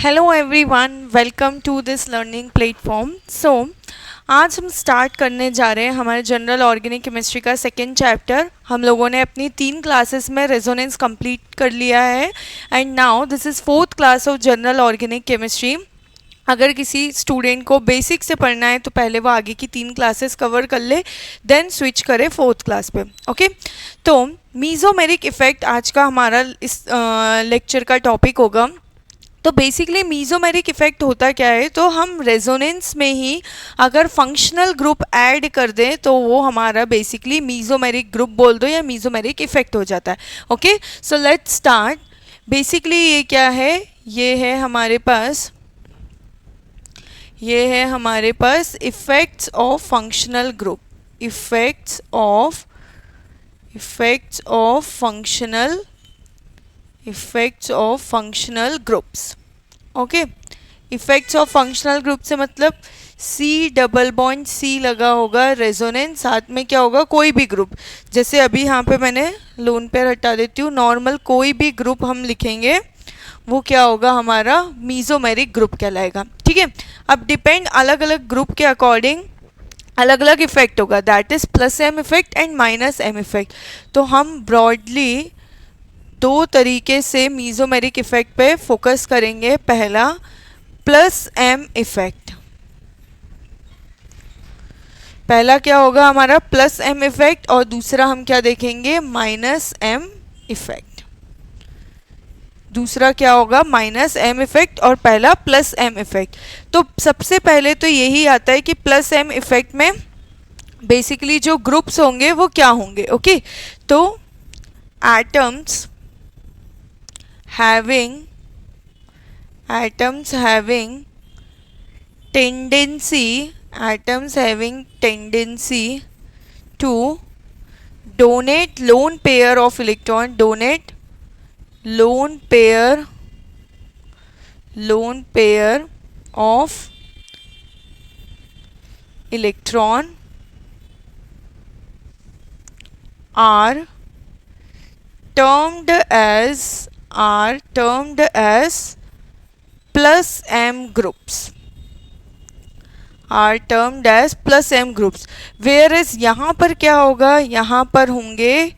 Hello everyone, welcome to this learning platform. आज हम start करने जा रहे हैं हमारे जनरल ऑर्गेनिक केमिस्ट्री का सेकेंड चैप्टर। हम लोगों ने अपनी 3 क्लासेस में रेजोनेंस कंप्लीट कर लिया है and now this is 4th class of general organic chemistry. अगर किसी स्टूडेंट को बेसिक से पढ़ना है तो पहले वो आगे की 3 क्लासेस कवर कर ले, देन स्विच करे 4th क्लास पे। ओके, तो मीज़ोमेरिक इफ़ेक्ट आज का हमारा इस लेक्चर का टॉपिक होगा। तो बेसिकली मीज़ोमेरिक इफ़ेक्ट होता क्या है, तो हम रेजोनेंस में ही अगर फंक्शनल ग्रुप ऐड कर दें तो वो हमारा बेसिकली मीज़ोमेरिक ग्रुप बोल दो या मीज़ोमेरिक इफ़ेक्ट हो जाता है। Okay, so let's start. Basically ये क्या है, ये है हमारे पास effects of functional group, effects of functional groups. Okay, effects of functional group से मतलब सी डबल बॉन्ड सी लगा होगा रेजोनेंस, साथ में क्या होगा, कोई भी ग्रुप। जैसे अभी यहाँ पे मैंने लोन पेयर हटा देती हूँ, नॉर्मल कोई भी ग्रुप हम लिखेंगे वो क्या होगा, हमारा मीज़ोमेरिक ग्रुप कहलाएगा। ठीक है, अब डिपेंड अलग अलग ग्रुप के अकॉर्डिंग अलग अलग इफेक्ट होगा, that is plus M effect and minus M effect. तो हम ब्रॉडली 2 तरीके से मीज़ोमेरिक इफेक्ट पे फोकस करेंगे। पहला प्लस एम इफेक्ट, पहला क्या होगा हमारा प्लस एम इफेक्ट, और दूसरा हम क्या देखेंगे, माइनस एम इफेक्ट। दूसरा क्या होगा, माइनस एम इफेक्ट, और पहला प्लस एम इफेक्ट। तो सबसे पहले तो यही आता है कि प्लस एम इफेक्ट में बेसिकली जो ग्रुप्स होंगे वो क्या होंगे। ओके, तो atoms having tendency to donate lone pair of electron, lone pair of electron are termed as plus m groups, whereas यहाँ पर क्या होगा, यहाँ पर होंगे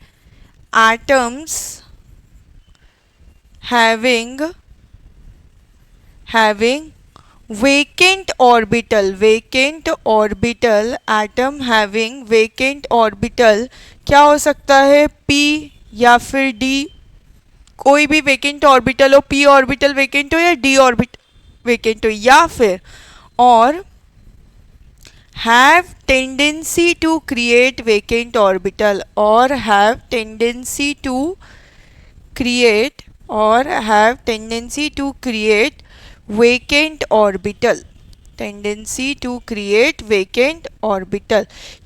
atoms having vacant orbital, atom having vacant orbital क्या हो सकता है, p या फिर d, कोई भी वेकेंट ऑर्बिटल हो, p ऑर्बिटल वेकेंट हो या d ऑर्बिटल वेकेंट हो, या फिर और have tendency to create vacant orbital, or have tendency to create vacant orbital,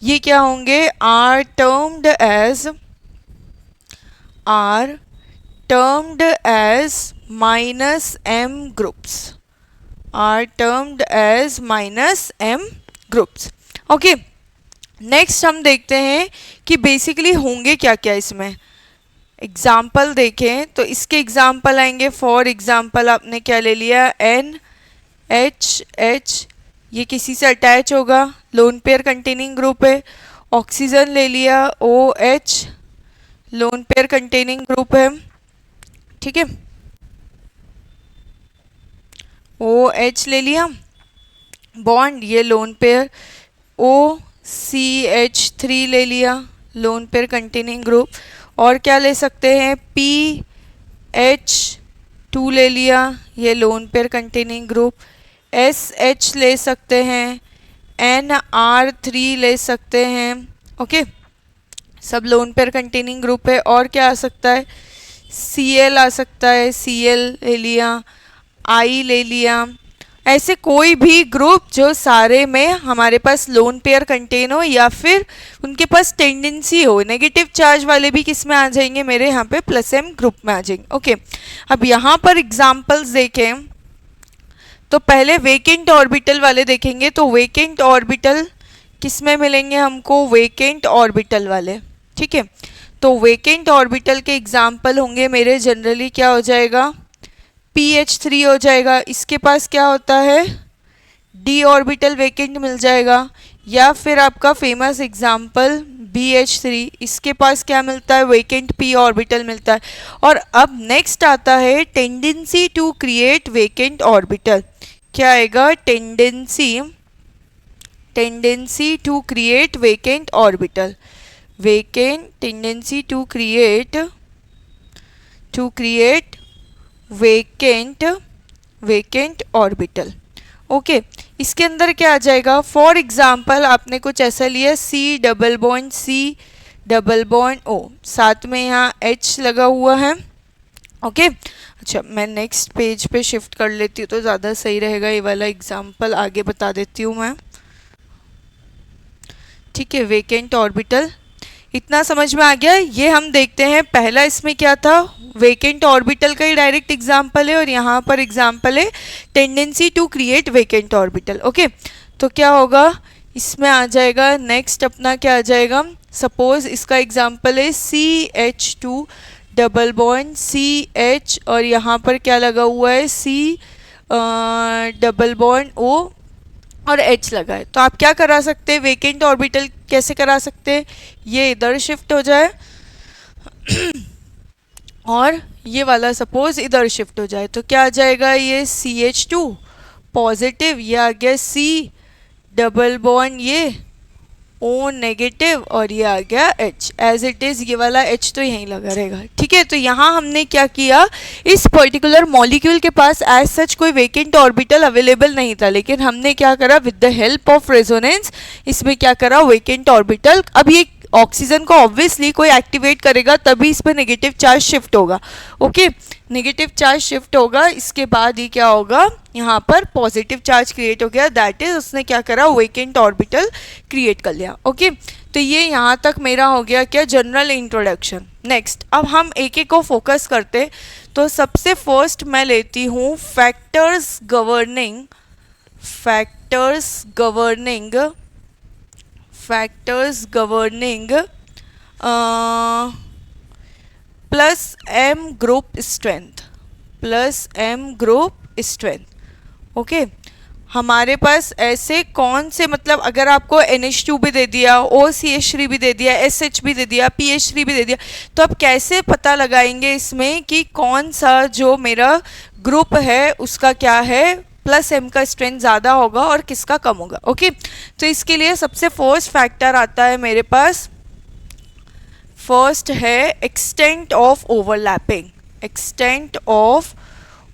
ये क्या होंगे, are termed as minus m groups, okay. Next हम देखते हैं कि बेसिकली होंगे क्या क्या इसमें। एग्जाम्पल देखें तो इसके एग्जाम्पल आएंगे। फॉर एग्जाम्पल आपने क्या ले लिया, NH, ये किसी से अटैच होगा, लोन पेयर कंटेनिंग ग्रुप है। ऑक्सीजन ले लिया, OH, lone pair containing group है। ठीक है, OH ले लिया, बॉन्ड, ये लोन पेयर। OCH3 ले लिया, लोन पेयर कंटेनिंग ग्रुप। और क्या ले सकते हैं, PH2 ले लिया, ये lone pair containing group. SH ले सकते हैं, NR3 ले सकते हैं। ओके, सब लोन पेयर कंटेनिंग ग्रुप है। और क्या आ सकता है, Cl आ सकता है, Cl ले लिया, I ले लिया। ऐसे कोई भी ग्रुप जो सारे में हमारे पास लोन पेयर कंटेन हो या फिर उनके पास टेंडेंसी हो, नेगेटिव चार्ज वाले भी किस में आ जाएंगे, मेरे यहाँ पे प्लस एम ग्रुप में आ जाएंगे। ओके, अब यहाँ पर एग्जांपल्स देखें तो पहले वेकेंट ऑर्बिटल वाले देखेंगे। तो वेकेंट ऑर्बिटल किस में मिलेंगे हमको, वेकेंट ऑर्बिटल वाले। ठीक है, तो वेकेंट ऑर्बिटल के एग्जाम्पल होंगे मेरे जनरली क्या हो जाएगा, PH3 हो जाएगा, इसके पास क्या होता है d ऑर्बिटल वेकेंट मिल जाएगा। या फिर आपका फेमस एग्जाम्पल BH3, इसके पास क्या मिलता है वेकेंट p ऑर्बिटल मिलता है। और अब नेक्स्ट आता है tendency to create vacant orbital. क्या आएगा tendency to create vacant orbital, tendency to create vacant orbital. Okay, इसके अंदर क्या आ जाएगा, फॉर एग्जाम्पल आपने कुछ ऐसा लिया C डबल बॉन्ड O, साथ में यहाँ H लगा हुआ है। ओके, अच्छा मैं नेक्स्ट पेज पे शिफ्ट कर लेती हूँ तो ज़्यादा सही रहेगा, ये वाला एग्जाम्पल आगे बता देती हूँ मैं। ठीक है, वेकेंट ऑर्बिटल इतना समझ में आ गया। ये हम देखते हैं पहला इसमें क्या था, वेकेंट ऑर्बिटल का ही डायरेक्ट एग्जाम्पल है और यहाँ पर एग्जाम्पल है tendency to create vacant orbital. Okay, तो क्या होगा इसमें आ जाएगा नेक्स्ट अपना क्या आ जाएगा, सपोज इसका एग्जाम्पल है CH2 डबल बॉन्ड CH और यहाँ पर क्या लगा हुआ है C डबल बॉन्ड O और H लगा है। तो आप क्या करा सकते हैं, वेकेंट ऑर्बिटल कैसे करा सकते हैं, ये इधर शिफ्ट हो जाए और ये वाला सपोज इधर शिफ्ट हो जाए, तो क्या आ जाएगा, ये CH2 पॉजिटिव, ये आ गया C डबल बॉन्ड ये O नेगेटिव और ये आ गया H एज इट इज़, ये वाला H तो यहीं लगा रहेगा। ठीक है, तो यहाँ हमने क्या किया, इस पर्टिकुलर मॉलिक्यूल के पास एज सच कोई वेकेंट ऑर्बिटल अवेलेबल नहीं था, लेकिन हमने क्या करा with the help of resonance इसमें क्या करा वेकेंट ऑर्बिटल। अब ये ऑक्सीजन को ऑब्वियसली कोई एक्टिवेट करेगा तभी इस पर नेगेटिव चार्ज शिफ्ट होगा। ओके, नेगेटिव चार्ज शिफ्ट होगा, इसके बाद ही क्या होगा, यहाँ पर पॉजिटिव चार्ज क्रिएट हो गया, दैट इज उसने क्या करा वेकेंट ऑर्बिटल क्रिएट कर लिया। ओके, तो ये यहाँ तक मेरा हो गया क्या जनरल इंट्रोडक्शन। नेक्स्ट अब हम एक एक को फोकस करते, तो सबसे फर्स्ट मैं लेती हूँ factors governing plus M group strength. Okay, हमारे पास ऐसे कौन से, मतलब अगर आपको NH2 भी दे दिया, OCH3 भी दे दिया, SH भी दे दिया, PH3 भी दे दिया, तो आप कैसे पता लगाएंगे इसमें कि कौन सा जो मेरा ग्रुप है उसका क्या है प्लस M का स्ट्रेंथ ज़्यादा होगा और किसका कम होगा। ओके, तो इसके लिए सबसे फर्स्ट फैक्टर आता है मेरे पास, फर्स्ट है extent of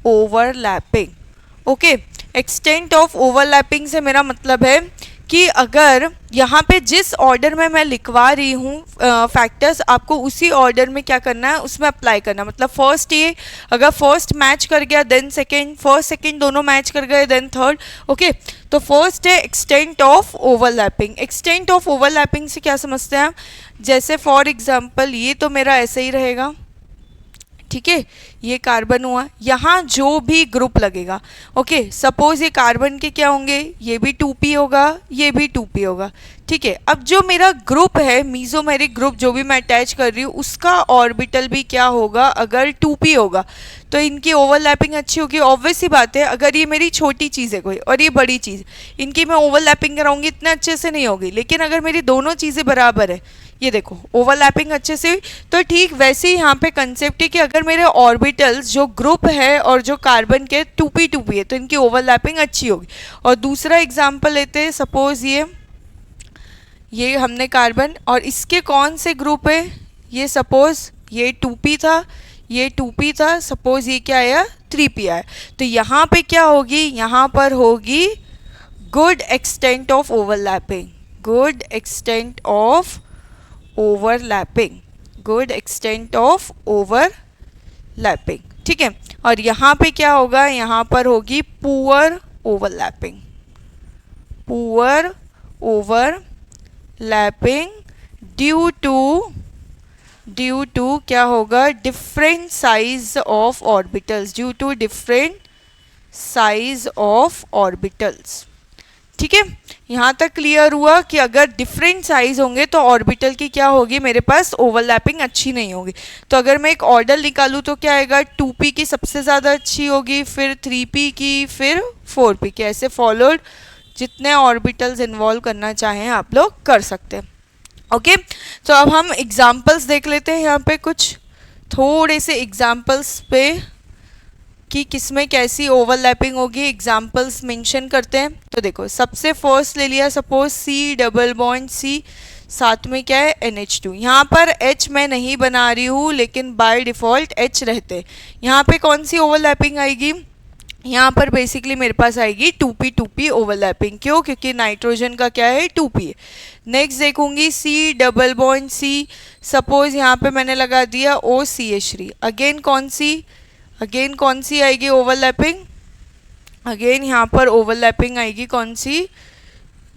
overlapping. Okay, extent of overlapping से मेरा मतलब है कि अगर यहाँ पे जिस ऑर्डर में मैं लिखवा रही हूँ फैक्टर्स, आपको उसी ऑर्डर में क्या करना है उसमें अप्लाई करना। मतलब फर्स्ट ये अगर फर्स्ट मैच कर गया देन सेकंड, फर्स्ट सेकंड दोनों मैच कर गए देन थर्ड। ओके, तो फर्स्ट है extent of overlapping. Extent of overlapping से क्या समझते हैं आप, जैसे फॉर एग्जांपल ये तो मेरा ऐसे ही रहेगा, ठीक है, ये कार्बन हुआ, यहाँ जो भी ग्रुप लगेगा, ओके, सपोज ये कार्बन के क्या होंगे, ये भी 2p होगा, ये भी 2p होगा। ठीक है, अब जो मेरा ग्रुप है मीजोमेरिक ग्रुप जो भी मैं अटैच कर रही हूँ उसका ऑर्बिटल भी क्या होगा, अगर 2p होगा तो इनकी ओवरलैपिंग अच्छी होगी। ऑब्वियस सी बात है, अगर ये मेरी छोटी चीज़ है कोई और ये बड़ी चीज़, इनकी मैं ओवरलैपिंग कराऊंगी इतने अच्छे से नहीं होगी, लेकिन अगर मेरी दोनों चीज़ें बराबर है, ये देखो ओवरलैपिंग अच्छे से, तो ठीक वैसे ही यहाँ पे कंसेप्ट है कि अगर मेरे ऑर्बिटल्स जो ग्रुप है और जो कार्बन के 2p है तो इनकी ओवरलैपिंग अच्छी होगी। और दूसरा एग्जांपल लेते हैं, सपोज ये हमने कार्बन और इसके कौन से ग्रुप है, ये सपोज ये 2p था, ये 2p था, सपोज ये क्या आया 3p आया, तो यहाँ पे क्या होगी, यहाँ पर होगी good extent of overlapping, good extent of overlapping. ठीक है, और यहाँ पे क्या होगा, यहाँ पर होगी पुअर ओवरलैपिंग ड्यू टू क्या होगा, डिफरेंट साइज ऑफ ऑर्बिटल्स, ठीक है, यहाँ तक क्लियर हुआ कि अगर डिफरेंट साइज होंगे तो ऑर्बिटल की क्या होगी, मेरे पास ओवरलैपिंग अच्छी नहीं होगी। तो अगर मैं एक ऑर्डर निकालूँ तो क्या आएगा, 2p की सबसे ज़्यादा अच्छी होगी, फिर 3p की, फिर 4p की, ऐसे फॉलोड। जितने ऑर्बिटल्स इन्वॉल्व करना चाहें आप लोग कर सकते हैं। ओके, तो अब हम एग्जाम्पल्स देख लेते हैं यहाँ पे, कुछ थोड़े से एग्जाम्पल्स पे कि किसमें कैसी ओवरलैपिंग होगी, एग्जाम्पल्स मेंशन करते हैं। तो देखो, सबसे फर्स्ट ले लिया suppose C double bond C, साथ में क्या है NH2। यहाँ पर H मैं नहीं बना रही हूँ, लेकिन बाय डिफ़ॉल्ट H रहते हैं। यहाँ पे कौन सी ओवरलैपिंग आएगी, यहाँ पर बेसिकली मेरे पास आएगी 2p ओवरलैपिंग। क्यों, क्योंकि नाइट्रोजन का क्या है 2p है। नेक्स्ट देखूंगी C double bond C, suppose यहाँ पे मैंने लगा दिया OCH3। अगेन कौन सी आएगी ओवरलैपिंग, अगेन यहाँ पर ओवरलैपिंग आएगी कौन सी,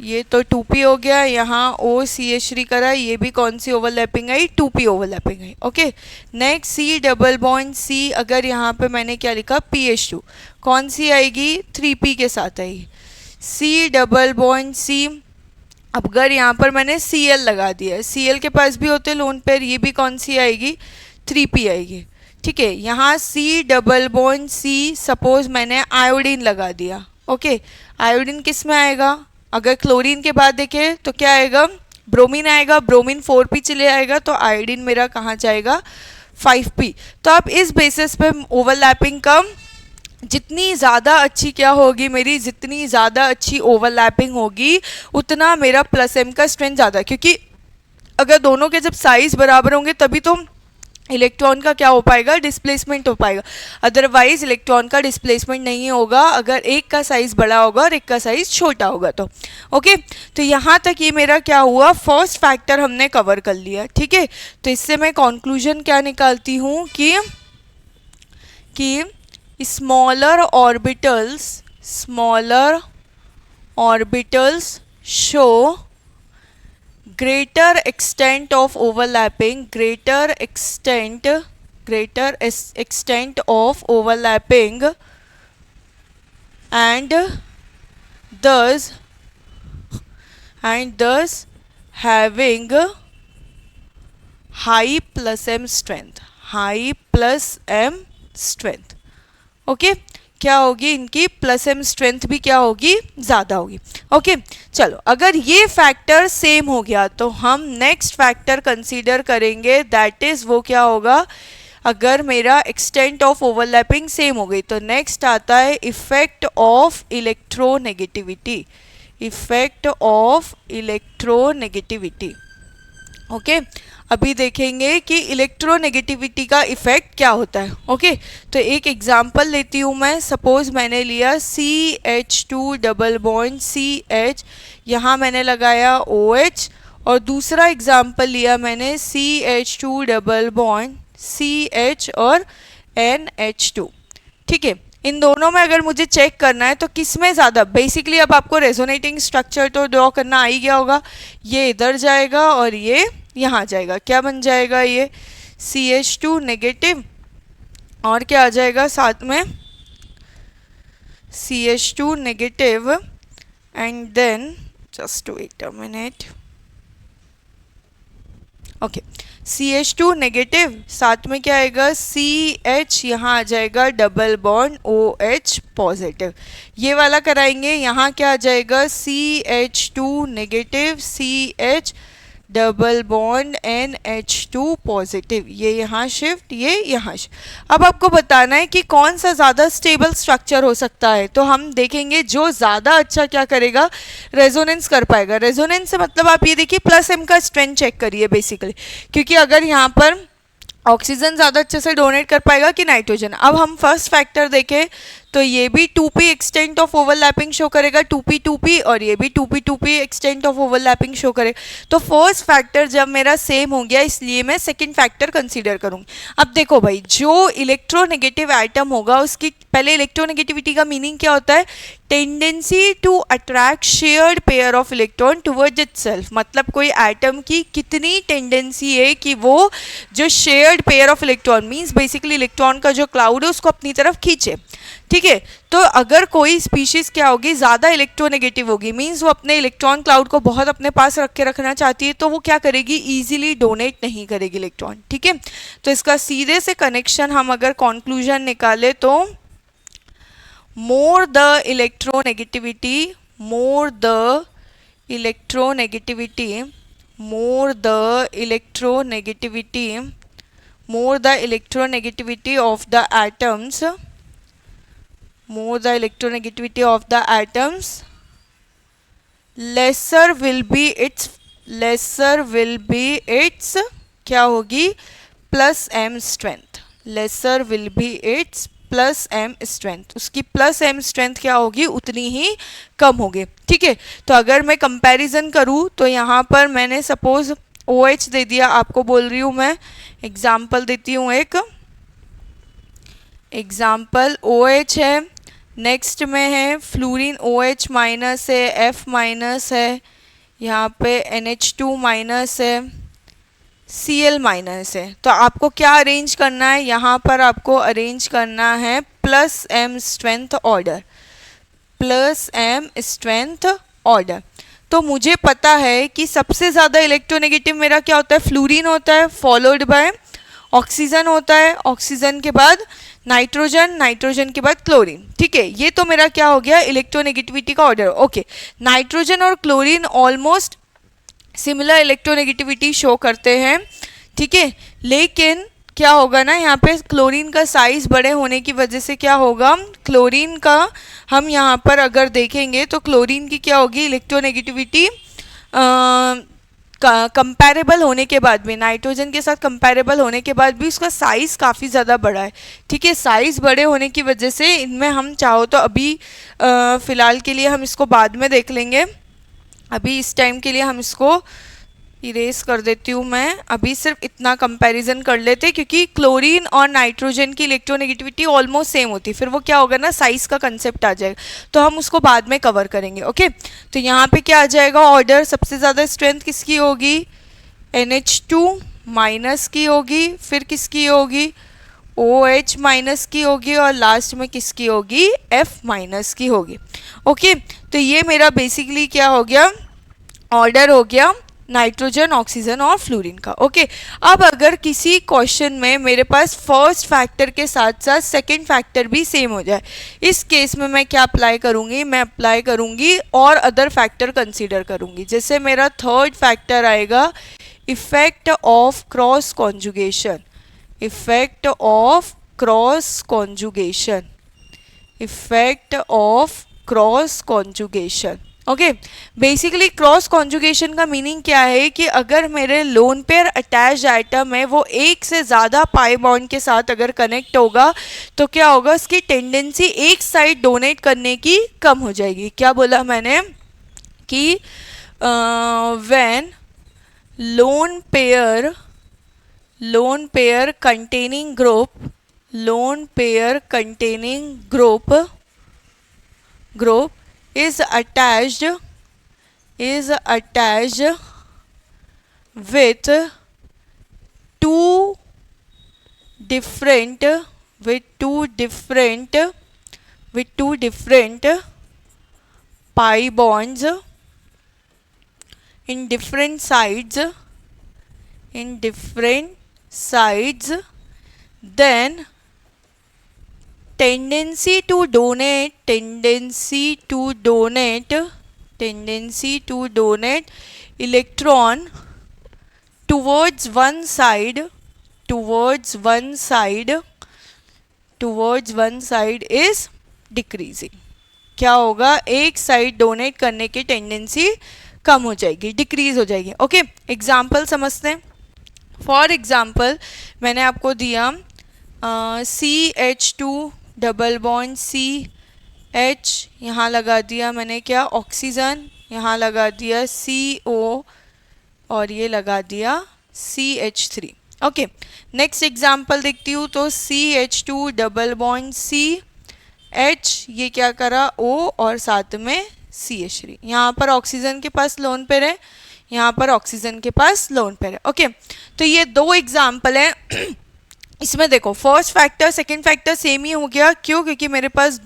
ये तो 2p हो गया, यहाँ OCH3 करा, ये भी कौन सी ओवरलैपिंग आई, 2p ओवरलैपिंग आई। Okay, next C double bond C, अगर यहाँ पे मैंने क्या लिखा PH2, कौन सी आएगी, 3p के साथ आएगी। C डबल बॉन्ड C, अब अगर यहाँ पर मैंने Cl लगा दिया है, Cl के पास भी होते लोन पेयर, ये भी कौन सी आएगी, 3p आएगी। ठीक है, यहाँ C double bond C, suppose मैंने आयोडीन लगा दिया। ओके, आयोडीन किस में आएगा, अगर क्लोरीन के बाद देखें तो क्या आएगा, ब्रोमीन आएगा, ब्रोमीन 4p चले आएगा, तो आयोडीन मेरा कहाँ जाएगा, 5p। तो आप इस बेसिस पे ओवरलैपिंग कम, जितनी ज़्यादा अच्छी क्या होगी मेरी, जितनी ज़्यादा अच्छी ओवरलैपिंग होगी उतना मेरा प्लस m का स्ट्रेंथ ज़्यादा, क्योंकि अगर दोनों के जब साइज़ बराबर होंगे तभी तो इलेक्ट्रॉन का क्या हो पाएगा, डिस्प्लेसमेंट हो पाएगा। अदरवाइज इलेक्ट्रॉन का डिस्प्लेसमेंट नहीं होगा अगर एक का साइज बड़ा होगा और एक का साइज छोटा होगा तो। ओके, तो यहाँ तक ये मेरा क्या हुआ, फर्स्ट फैक्टर हमने कवर कर लिया। ठीक है, तो इससे मैं कंक्लूजन क्या निकालती हूँ कि smaller orbitals show greater extent of overlapping and thus having high plus m strength। Okay, क्या होगी इनकी प्लस m स्ट्रेंथ भी क्या होगी, ज़्यादा होगी। ओके, चलो अगर ये फैक्टर सेम हो गया तो हम नेक्स्ट फैक्टर कंसीडर करेंगे, दैट इज़ वो क्या होगा, अगर मेरा एक्सटेंट ऑफ ओवरलैपिंग सेम हो गई तो नेक्स्ट आता है इफेक्ट ऑफ इलेक्ट्रोनेगेटिविटी। ओके, अभी देखेंगे कि इलेक्ट्रोनेगेटिविटी का इफेक्ट क्या होता है। ओके, तो एक एग्जांपल लेती हूँ मैं, सपोज मैंने लिया CH2 डबल बॉन्ड CH, यहाँ मैंने लगाया OH, और दूसरा एग्जांपल लिया मैंने CH2 डबल बॉन्ड CH और NH2। ठीक है, इन दोनों में अगर मुझे चेक करना है तो किस में ज़्यादा, बेसिकली अब आपको रेजोनेटिंग स्ट्रक्चर तो ड्रॉ करना आ ही गया होगा। ये इधर जाएगा और ये यहाँ जाएगा, क्या बन जाएगा ये CH2 नेगेटिव, और क्या आ जाएगा साथ में CH2 negative, and then just wait a minute. Okay, CH2 negative, साथ में क्या आएगा CH, यहाँ आ जाएगा डबल बॉन्ड OH पॉजिटिव, ये वाला कराएंगे। यहाँ क्या आ जाएगा CH2 negative CH double bond NH2 positive, ये यहाँ शिफ्ट, ये यहाँ शिफ्ट। अब आपको बताना है कि कौन सा ज़्यादा स्टेबल स्ट्रक्चर हो सकता है, तो हम देखेंगे जो ज़्यादा अच्छा क्या करेगा, रेजोनेंस कर पाएगा। रेजोनेंस से मतलब आप ये देखिए प्लस m का स्ट्रेंथ चेक करिए बेसिकली, क्योंकि अगर यहाँ पर ऑक्सीजन ज़्यादा अच्छे से डोनेट कर पाएगा कि नाइट्रोजन। अब हम फर्स्ट फैक्टर देखें तो ये भी 2p extent of overlapping show करेगा, 2p और ये भी 2p extent of overlapping show करेगा। तो फर्स्ट फैक्टर जब मेरा सेम हो गया, इसलिए मैं सेकंड फैक्टर कंसीडर करूँगी। अब देखो भाई, जो इलेक्ट्रोनेगेटिव एटम होगा उसकी पहले इलेक्ट्रोनेगेटिविटी का मीनिंग क्या होता है? Tendency to attract shared pair of electron towards itself, मतलब कोई एटम की कितनी टेंडेंसी है कि वो जो shared pair of electron means basically electron का जो क्लाउड है उसको अपनी तरफ खींचे। ठीक है, तो अगर कोई स्पीशीज क्या होगी, ज़्यादा इलेक्ट्रोनेगेटिव होगी, मींस वो अपने इलेक्ट्रॉन क्लाउड को बहुत अपने पास रख के रखना चाहती है, तो वो क्या करेगी, ईजिली डोनेट नहीं करेगी इलेक्ट्रॉन। ठीक है, तो इसका सीधे से कनेक्शन हम अगर कंक्लूजन निकाले तो more the electronegativity, more the electronegativity, more the electronegativity, more the electronegativity of the atoms, more the electronegativity of the atoms, lesser will be its, lesser will be its क्या होगी, plus M strength, lesser will be its plus M strength, उसकी plus M strength क्या होगी, उतनी ही कम होगी। ठीक है, तो अगर मैं कंपैरिजन करूँ तो यहाँ पर मैंने सपोज OH दे दिया, आपको बोल रही हूँ मैं, एग्जाम्पल देती हूँ, एक एग्जाम्पल OH है, नेक्स्ट में है फ्लोरीन OH माइनस है, F माइनस है, यहाँ पे NH2 माइनस है, Cl माइनस है। तो आपको क्या अरेंज करना है, यहाँ पर आपको अरेंज करना है plus M strength order, plus M strength order. तो मुझे पता है कि सबसे ज़्यादा इलेक्ट्रोनेगेटिव मेरा क्या होता है, फ्लोरीन होता है, फॉलोड बाय ऑक्सीजन होता है, ऑक्सीजन के बाद नाइट्रोजन, नाइट्रोजन के बाद क्लोरीन। ठीक है, ये तो मेरा क्या हो गया, इलेक्ट्रोनेगेटिविटी का ऑर्डर। ओके, नाइट्रोजन और chlorine almost similar electronegativity show करते हैं। ठीक है, लेकिन क्या होगा ना, यहाँ पे क्लोरीन का साइज बड़े होने की वजह से क्या होगा, क्लोरीन का हम यहाँ पर अगर देखेंगे तो क्लोरीन की क्या होगी, इलेक्ट्रोनेगेटिविटी कंपैरेबल होने के बाद भी, नाइट्रोजन के साथ कंपैरेबल होने के बाद भी उसका साइज़ काफ़ी ज़्यादा बड़ा है। ठीक है, साइज़ बड़े होने की वजह से इनमें हम चाहो तो अभी फ़िलहाल के लिए हम इसको बाद में देख लेंगे, अभी इस टाइम के लिए हम इसको इरेज कर देती हूँ मैं, अभी सिर्फ इतना कंपैरिजन कर लेते, क्योंकि क्लोरीन और नाइट्रोजन की इलेक्ट्रोनेगेटिविटी ऑलमोस्ट सेम होती है, फिर वो क्या होगा ना, साइज का कंसेप्ट आ जाएगा, तो हम उसको बाद में कवर करेंगे। ओके, तो यहाँ पे क्या आ जाएगा ऑर्डर, सबसे ज़्यादा स्ट्रेंथ किसकी होगी, NH2 माइनस की होगी, फिर किसकी होगी, OH माइनस की होगी, और लास्ट में किसकी होगी, F माइनस की होगी। ओके, तो ये मेरा बेसिकली क्या हो गया, ऑर्डर हो गया नाइट्रोजन, ऑक्सीजन और फ्लोरीन का। ओके, अब अगर किसी क्वेश्चन में मेरे पास फर्स्ट फैक्टर के साथ साथ सेकंड फैक्टर भी सेम हो जाए, इस केस में मैं क्या अप्लाई करूँगी, मैं अप्लाई करूँगी और अदर फैक्टर कंसीडर करूँगी। जैसे मेरा थर्ड फैक्टर आएगा effect of cross conjugation, effect of cross conjugation, effect of cross conjugation. Okay, basically cross conjugation का मीनिंग क्या है कि अगर मेरे लोन पेयर अटैच्ड आइटम है वो एक से ज़्यादा पाई बॉन्ड के साथ अगर कनेक्ट होगा तो क्या होगा, उसकी टेंडेंसी एक साइड डोनेट करने की कम हो जाएगी। क्या बोला मैंने कि when lone pair containing group, lone pair containing group is attached with two different pi bonds in different sides, then tendency to donate electron towards one side is decreasing। क्या होगा, एक साइड डोनेट करने की tendency कम हो जाएगी, decrease हो जाएगी। Okay, example समझते हैं। फॉर एग्जाम्पल मैंने आपको दिया CH2 डबल बॉन्ड CH, यहाँ लगा दिया मैंने क्या, ऑक्सीजन, यहाँ लगा दिया CO और ये लगा दिया CH3। ओके, नेक्स्ट एग्जाम्पल देखती हूँ तो CH2 डबल बॉन्ड H, ये क्या करा O और साथ में CH3। यहाँ पर ऑक्सीजन के पास लोन पेयर है, यहाँ पर ऑक्सीजन के पास लोन पेयर है। ओके, तो ये दो एग्जाम्पल है। इसमें देखो first factor second factor same ही हो गया, क्यों? क्योंकि मेरे पास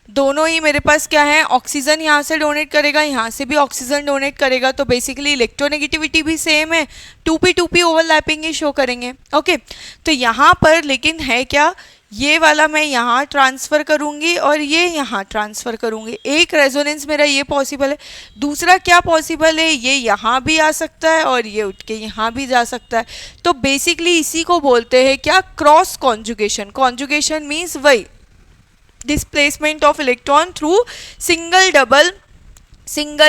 दोनों ही मेरे पास क्या है, ऑक्सीजन यहाँ से डोनेट करेगा, यहाँ से भी ऑक्सीजन डोनेट करेगा, तो बेसिकली इलेक्ट्रोनेगेटिविटी भी सेम है, 2p ओवरलैपिंग ही शो करेंगे। ओके, तो यहाँ पर लेकिन है क्या, ये वाला मैं यहाँ ट्रांसफ़र करूँगी और ये यहाँ ट्रांसफ़र करूँगी। एक रेजोनेंस मेरा ये पॉसिबल है, दूसरा क्या पॉसिबल है, ये यहाँ भी आ सकता है और ये उठ के यहाँ भी जा सकता है। तो बेसिकली इसी को बोलते हैं क्या, क्रॉस कॉन्जुगेशन। कॉन्जुगेशन मीन्स वही displacement of electron through single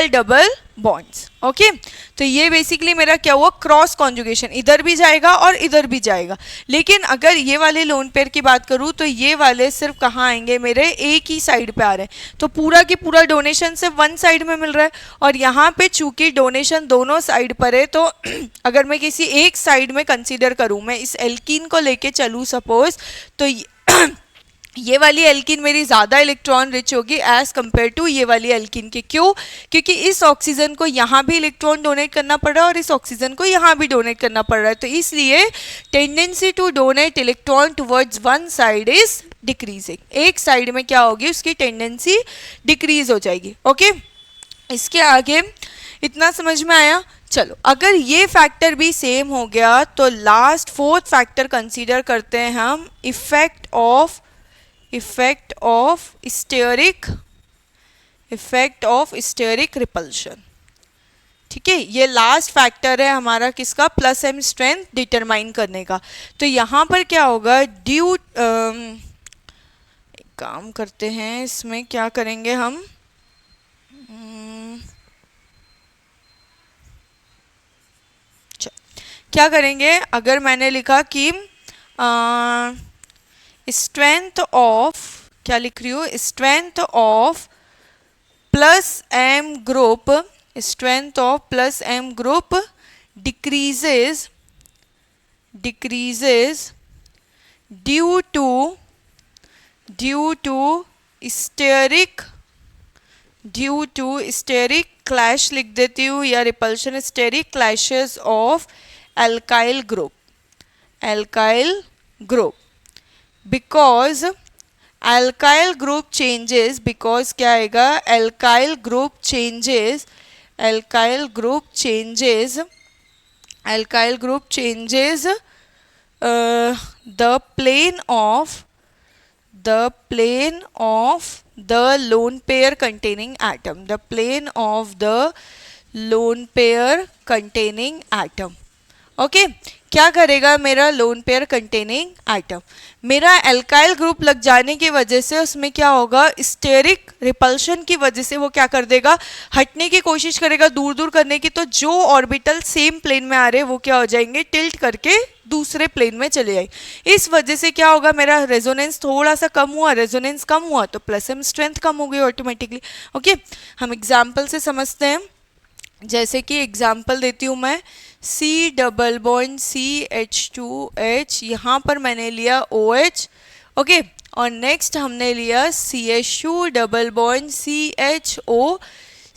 double bonds. Okay, तो ये बेसिकली मेरा क्या हुआ, क्रॉस कॉन्जुगेशन, इधर भी जाएगा और इधर भी जाएगा। लेकिन अगर ये वाले लोन पेयर की बात करूँ तो ये वाले सिर्फ कहाँ आएंगे, मेरे एक ही साइड पे आ रहे हैं, तो पूरा की पूरा डोनेशन सिर्फ वन साइड में मिल रहा है। और यहाँ पे चूंकि डोनेशन दोनों साइड पर है, तो अगर मैं किसी एक साइड में कंसिडर करूँ, मैं इस एल्कीन को लेके चलूँ सपोज, तो ये वाली एल्कीन मेरी ज़्यादा इलेक्ट्रॉन रिच होगी एज़ कम्पेयर टू ये वाली एल्कीन के। क्यों? क्योंकि इस ऑक्सीजन को यहाँ भी इलेक्ट्रॉन डोनेट करना पड़ रहा है और इस ऑक्सीजन को यहाँ भी डोनेट करना पड़ रहा है, तो इसलिए tendency to donate electron towards one side is decreasing. एक साइड में क्या होगी, उसकी टेंडेंसी डिक्रीज हो जाएगी। ओके, इसके आगे इतना समझ में आया? चलो, अगर ये फैक्टर भी सेम हो गया तो लास्ट फोर्थ फैक्टर कंसीडर करते हैं हम, इफेक्ट ऑफ स्टेरिक रिपल्शन। ठीक है, ये लास्ट फैक्टर है हमारा किसका, प्लस एम स्ट्रेंथ डिटरमाइन करने का। तो यहाँ पर क्या होगा, ड्यू एक काम करते हैं, इसमें क्या करेंगे हम, क्या करेंगे, अगर मैंने लिखा कि स्ट्रेंथ ऑफ, क्या लिख रही हूँ, strength of plus M group, strength of plus M group decreases due to steric clash लिख देती हूँ, या repulsion steric clashes of alkyl group because alkyl group changes, because क्या आएगा, alkyl group changes the plane of the lone pair containing atom, okay, क्या करेगा मेरा lone pair containing item, मेरा एल्काइल ग्रुप लग जाने की वजह से उसमें क्या होगा, स्टेरिक रिपल्शन की वजह से वो क्या कर देगा, हटने की कोशिश करेगा, दूर दूर करने की, तो जो ऑर्बिटल सेम प्लेन में आ रहे वो क्या हो जाएंगे, टिल्ट करके दूसरे प्लेन में चले जाएंगे। इस वजह से क्या होगा, मेरा रेजोनेंस थोड़ा सा कम हुआ, रेजोनेंस कम हुआ तो प्लस एम स्ट्रेंथ कम हो गई ऑटोमेटिकली। ओके, हम एग्जाम्पल से समझते हैं, जैसे कि एग्जाम्पल देती हूँ मैं, C डबल बॉन्ड CH2H, यहाँ पर मैंने लिया OH, ओके, और नेक्स्ट हमने लिया CH2 double bond CHO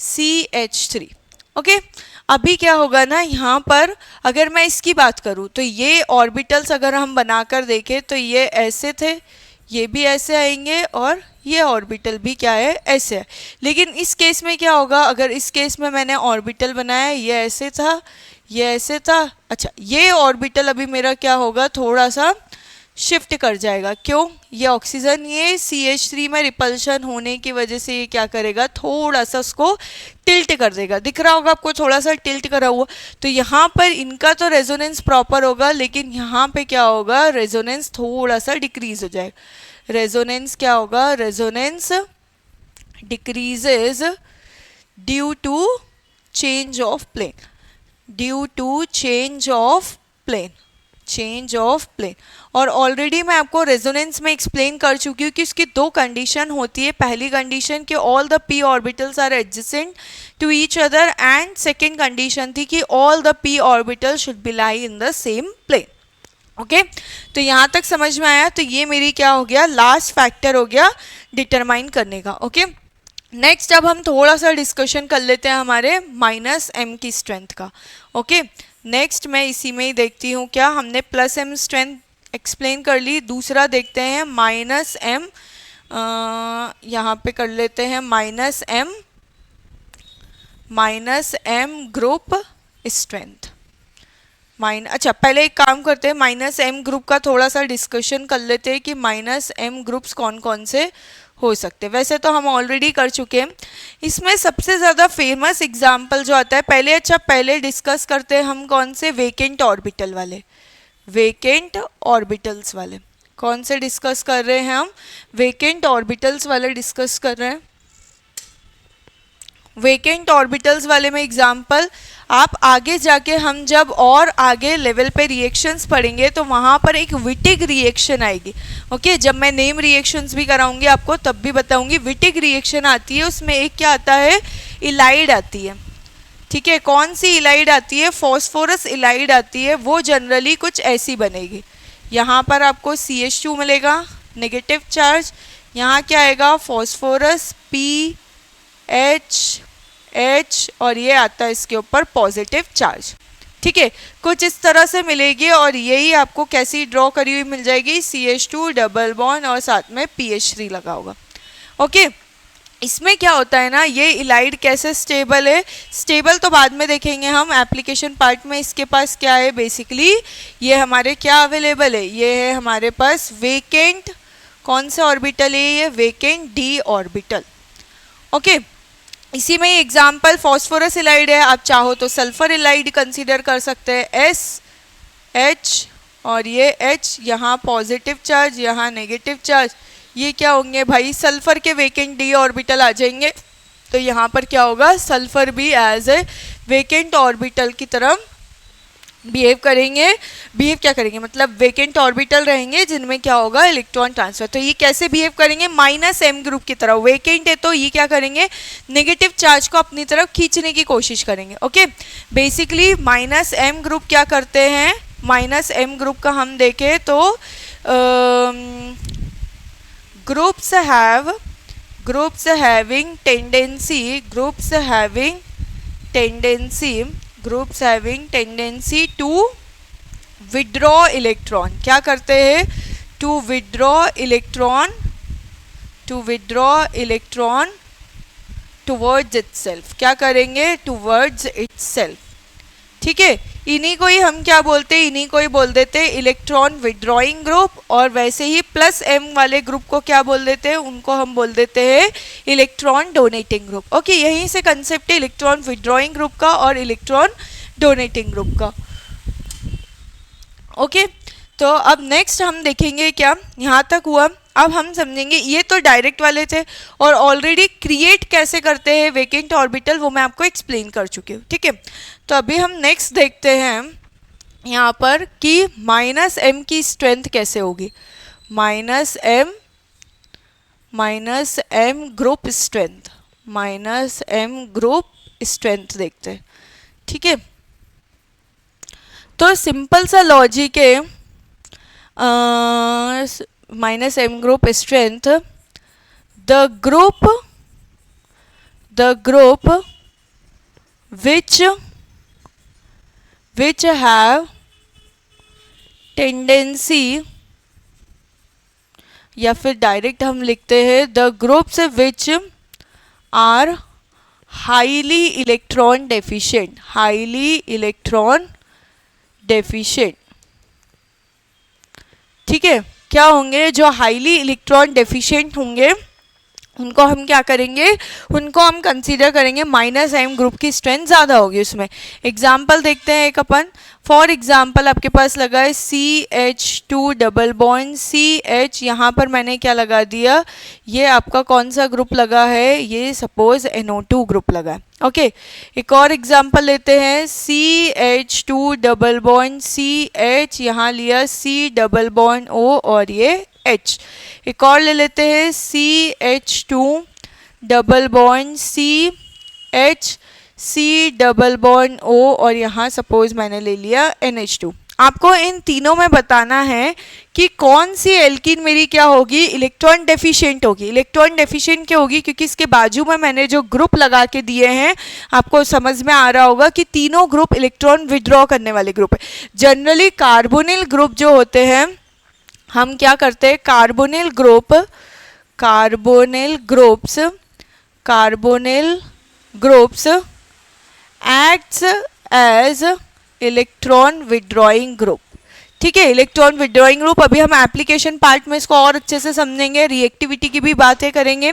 CH3, okay. अभी क्या होगा ना, यहाँ पर अगर मैं इसकी बात करूँ तो ये ऑर्बिटल्स अगर हम बनाकर देखें तो ये ऐसे थे, ये भी ऐसे आएंगे और ये ऑर्बिटल भी क्या है, ऐसे है। लेकिन इस केस में क्या होगा, अगर इस केस में मैंने ऑर्बिटल बनाया, ये ऐसे था, ये ऐसे था, अच्छा ये ऑर्बिटल अभी मेरा क्या होगा, थोड़ा सा शिफ्ट कर जाएगा। क्यों? ये ऑक्सीजन ये CH3 में रिपल्शन होने की वजह से ये क्या करेगा, थोड़ा सा उसको टिल्ट कर देगा। दिख रहा होगा आपको थोड़ा सा टिल्ट करा हुआ, तो यहाँ पर इनका तो रेजोनेंस प्रॉपर होगा, लेकिन यहाँ पे क्या होगा, रेजोनेंस थोड़ा सा डिक्रीज हो जाएगा। रेजोनेंस क्या होगा, resonance decreases due to change of plane, और ऑलरेडी मैं आपको रेजोनेंस में एक्सप्लेन कर चुकी हूँ कि इसकी दो कंडीशन होती है। पहली कंडीशन कि all the p orbitals are adjacent to each other, and second condition थी कि all the p orbitals should be lie in the same plane. Okay तो यहाँ तक समझ में आया। तो ये मेरी क्या हो गया, लास्ट फैक्टर हो गया डिटरमाइन करने का। ओके नेक्स्ट अब हम थोड़ा सा डिस्कशन कर लेते हैं हमारे माइनस एम की स्ट्रेंथ का। ओके नेक्स्ट मैं इसी में ही देखती हूँ, क्या हमने प्लस एम स्ट्रेंथ एक्सप्लेन कर ली। दूसरा देखते हैं माइनस एम, यहाँ पे कर लेते हैं माइनस एम ग्रुप स्ट्रेंथ। अच्छा पहले एक काम करते हैं, माइनस एम ग्रुप का थोड़ा सा डिस्कशन कर लेते हैं कि माइनस एम ग्रुप्स कौन कौन से हो सकते हैं। वैसे तो हम ऑलरेडी कर चुके हैं। इसमें सबसे ज़्यादा फेमस एग्जाम्पल जो आता है पहले डिस्कस करते हैं हम कौन से, वेकेंट ऑर्बिटल वाले, वेकेंट ऑर्बिटल्स वाले। कौन से डिस्कस कर रहे हैं हम, वेकेंट ऑर्बिटल्स वाले डिस्कस कर रहे हैं। वेकेंट ऑर्बिटल्स वाले में एग्जाम्पल आप आगे जाके हम जब और आगे लेवल पे रिएक्शंस पढ़ेंगे तो वहाँ पर एक विटिग रिएक्शन आएगी। ओके जब मैं नेम रिएक्शंस भी कराऊंगी आपको तब भी बताऊंगी। विटिग रिएक्शन आती है, उसमें एक क्या आता है, इलाइड आती है। ठीक है कौन सी इलाइड आती है, फॉस्फोरस इलाइड आती है। वो जनरली कुछ ऐसी बनेगी, यहाँ पर आपको CH2 मिलेगा नेगेटिव चार्ज, यहाँ क्या आएगा फॉस्फोरस PH और ये आता है इसके ऊपर पॉजिटिव चार्ज। ठीक है कुछ इस तरह से मिलेगी और यही आपको कैसी ड्रॉ करी हुई मिल जाएगी, CH2 डबल बॉन्ड और साथ में PH3 लगा होगा। ओके इसमें क्या होता है ना, ये इलाइड कैसे स्टेबल है, स्टेबल तो बाद में देखेंगे हम एप्लीकेशन पार्ट में। इसके पास क्या है बेसिकली, ये हमारे क्या अवेलेबल है, ये है हमारे पास वेकेंट, कौन सा ऑर्बिटल है ये, वेकेंट D ऑर्बिटल। ओके इसी में ही एग्जाम्पल फॉस्फोरस इलाइड है, आप चाहो तो सल्फर इलाइड कंसीडर कर सकते हैं, SH और ये H, यहाँ पॉजिटिव चार्ज यहाँ नेगेटिव चार्ज, ये क्या होंगे भाई सल्फर के वेकेंट D ऑर्बिटल आ जाएंगे। तो यहाँ पर क्या होगा, सल्फर भी एज ए वेकेंट ऑर्बिटल की तरह बिहेव करेंगे। बिहेव क्या करेंगे मतलब वेकेंट ऑर्बिटल रहेंगे जिनमें क्या होगा, इलेक्ट्रॉन ट्रांसफर। तो ये कैसे बिहेव करेंगे, माइनस एम ग्रुप की तरह। वेकेंट है तो ये क्या करेंगे, नेगेटिव चार्ज को अपनी तरफ खींचने की कोशिश करेंगे। Okay basically minus M group क्या करते हैं, माइनस एम ग्रुप का हम देखें तो groups having tendency to withdraw electron, क्या करते हैं, to withdraw electron towards itself, क्या करेंगे, towards itself। ठीक है इन्हीं को ही हम क्या बोलते हैं, इन्हीं को ही बोल देते हैं इलेक्ट्रॉन विड्रॉइंग ग्रुप। और वैसे ही प्लस एम वाले ग्रुप को क्या बोल देते हैं, उनको हम बोल देते हैं इलेक्ट्रॉन डोनेटिंग ग्रुप। ओके यहीं से कंसेप्ट है इलेक्ट्रॉन विड्रॉइंग ग्रुप का और इलेक्ट्रॉन डोनेटिंग ग्रुप का। ओके तो अब नेक्स्ट हम देखेंगे, क्या यहाँ तक हुआ, अब हम समझेंगे ये तो डायरेक्ट वाले थे और ऑलरेडी क्रिएट कैसे करते हैं वेकेंट ऑर्बिटल वो मैं आपको एक्सप्लेन कर चुकी हूँ। ठीक है तो अभी हम नेक्स्ट देखते हैं यहाँ पर कि माइनस एम की स्ट्रेंथ कैसे होगी, माइनस एम ग्रुप स्ट्रेंथ देखते हैं। ठीक है तो सिंपल सा लॉजिक है, minus m group strength, the group which have tendency, या फिर डायरेक्ट हम लिखते हैं the groups which are highly electron deficient। ठीक है क्या होंगे, जो हाईली इलेक्ट्रॉन डेफिशिएंट होंगे उनको हम क्या करेंगे, उनको हम कंसीडर करेंगे माइनस एम ग्रुप की स्ट्रेंथ ज़्यादा होगी उसमें। एग्जाम्पल देखते हैं एक अपन, फॉर एग्जाम्पल आपके पास लगा है CH2 डबल बॉन्ड CH, यहाँ पर मैंने क्या लगा दिया, ये आपका कौन सा ग्रुप लगा है, ये सपोज NO2 ग्रुप लगा है। ओके एक और एग्जाम्पल लेते हैं, CH2 डबल बॉन्ड CH, यहाँ लिया C डबल बॉन्ड O और ये H। एक और ले लेते हैं CH2 double bond CH C double bond O और यहाँ सपोज मैंने ले लिया NH2। आपको इन तीनों में बताना है कि कौन सी एल्कीन मेरी क्या होगी, इलेक्ट्रॉन डेफिशिएंट होगी। इलेक्ट्रॉन डेफिशिएंट क्यों होगी, क्योंकि इसके बाजू में मैंने जो ग्रुप लगा के दिए हैं आपको समझ में आ रहा होगा कि तीनों ग्रुप इलेक्ट्रॉन विड्रॉ करने वाले ग्रुप है। जनरली कार्बोनिल ग्रुप जो होते हैं, हम क्या करते हैं, carbonyl groups acts as electron withdrawing group. ठीक है, इलेक्ट्रॉन विड्रॉइंग ग्रुप अभी हम एप्लीकेशन पार्ट में इसको और अच्छे से समझेंगे, रिएक्टिविटी की भी बातें करेंगे।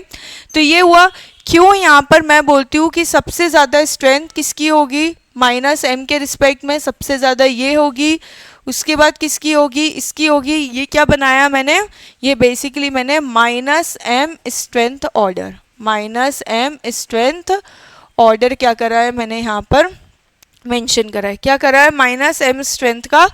तो ये हुआ क्यों यहाँ पर मैं बोलती हूँ कि सबसे ज़्यादा स्ट्रेंथ किसकी होगी, -m के रिस्पेक्ट में सबसे ज़्यादा ये होगी, उसके बाद किसकी होगी, इसकी होगी। ये क्या बनाया मैंने, ये बेसिकली मैंने -m स्ट्रेंथ ऑर्डर क्या करा है मैंने यहाँ पर मेंशन करा है, क्या करा है, -m स्ट्रेंथ का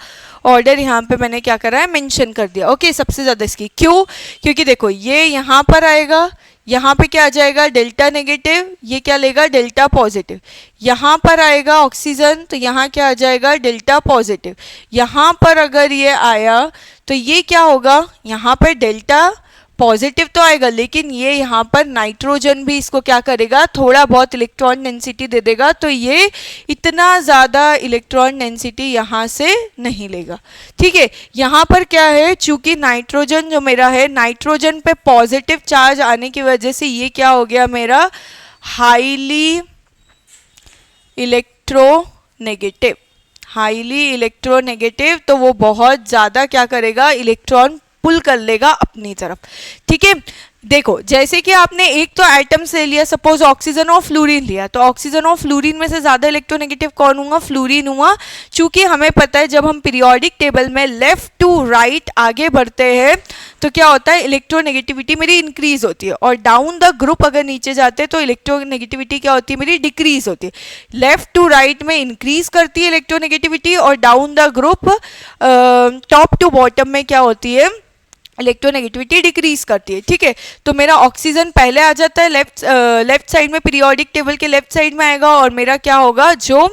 ऑर्डर यहाँ पे मैंने क्या करा है, मेंशन कर दिया। ओके, सबसे ज़्यादा इसकी क्यों, क्योंकि देखो ये यहाँ पर आएगा, यहाँ पे क्या आ जाएगा, डेल्टा नेगेटिव, ये क्या लेगा, डेल्टा पॉजिटिव। यहाँ पर आएगा ऑक्सीजन, तो यहाँ क्या आ जाएगा, डेल्टा पॉजिटिव। यहाँ पर अगर ये आया तो ये क्या होगा, यहाँ पर डेल्टा पॉजिटिव तो आएगा, लेकिन ये यहाँ पर नाइट्रोजन भी इसको क्या करेगा, थोड़ा बहुत इलेक्ट्रॉन डेंसिटी दे देगा, तो ये इतना ज़्यादा इलेक्ट्रॉन डेंसिटी यहाँ से नहीं लेगा। ठीक है, यहाँ पर क्या है, चूंकि नाइट्रोजन जो मेरा है, नाइट्रोजन पे पॉजिटिव चार्ज आने की वजह से ये क्या हो गया मेरा, हाईली इलेक्ट्रोनेगेटिव, तो वो बहुत ज़्यादा क्या करेगा, इलेक्ट्रॉन पुल कर लेगा अपनी तरफ। ठीक है, देखो जैसे कि आपने एक तो एटम्स ले लिया, सपोज ऑक्सीजन और फ्लोरीन लिया, तो ऑक्सीजन और फ्लोरीन में से ज़्यादा इलेक्ट्रोनेगेटिव कौन हुआ, फ्लोरीन हुआ। चूंकि हमें पता है जब हम पीरियोडिक टेबल में लेफ्ट टू राइट आगे बढ़ते हैं तो क्या होता है, इलेक्ट्रोनेगेटिविटी मेरी इंक्रीज होती है, और डाउन द ग्रुप अगर नीचे जाते हैं तो इलेक्ट्रोनेगेटिविटी क्या होती है, मेरी डिक्रीज होती है। लेफ्ट टू राइट में इंक्रीज करती है इलेक्ट्रोनेगेटिविटी, और down the group top to bottom में क्या होती है, इलेक्ट्रोनेगेटिविटी डिक्रीज करती है। ठीक है, तो मेरा ऑक्सीजन पहले आ जाता है लेफ्ट साइड में, पीरियोडिक टेबल के लेफ्ट साइड में आएगा, और मेरा क्या होगा, जो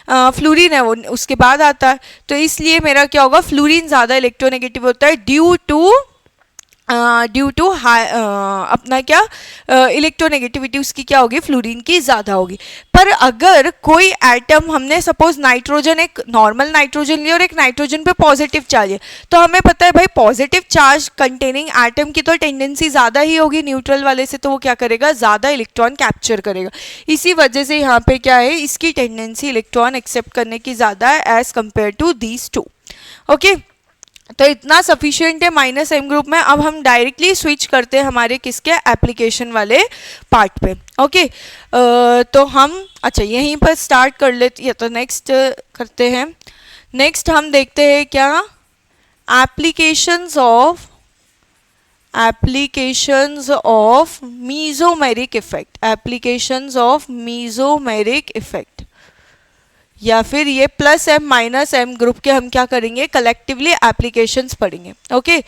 फ्लोरीन है वो उसके बाद आता है। तो इसलिए मेरा क्या होगा, फ्लोरीन ज़्यादा इलेक्ट्रोनेगेटिव होता है ड्यू टू अपना क्या, इलेक्ट्रोनेगेटिविटी उसकी क्या होगी, फ्लोरीन की ज़्यादा होगी। पर अगर कोई एटम, हमने सपोज नाइट्रोजन, एक नॉर्मल नाइट्रोजन लिया और एक नाइट्रोजन पे पॉजिटिव चार्ज है, तो हमें पता है भाई पॉजिटिव चार्ज कंटेनिंग एटम की तो टेंडेंसी ज़्यादा ही होगी न्यूट्रल वाले से, तो वो क्या करेगा, ज़्यादा इलेक्ट्रॉन कैप्चर करेगा। इसी वजह से यहाँ पे क्या है, इसकी टेंडेंसी इलेक्ट्रॉन एक्सेप्ट करने की ज़्यादा है as compare to these two. Okay, तो इतना सफिशिएंट है -m ग्रुप में। अब हम डायरेक्टली स्विच करते हैं हमारे किसके, एप्लीकेशन वाले पार्ट पे। ओके, तो हम अच्छा यहीं पर स्टार्ट कर लेते, या तो नेक्स्ट करते हैं। नेक्स्ट हम देखते हैं क्या, एप्लीकेशंस ऑफ मीजोमेरिक इफेक्ट, या फिर ये +m -m ग्रुप के हम क्या करेंगे, कलेक्टिवली एप्लीकेशंस पढ़ेंगे। ओके,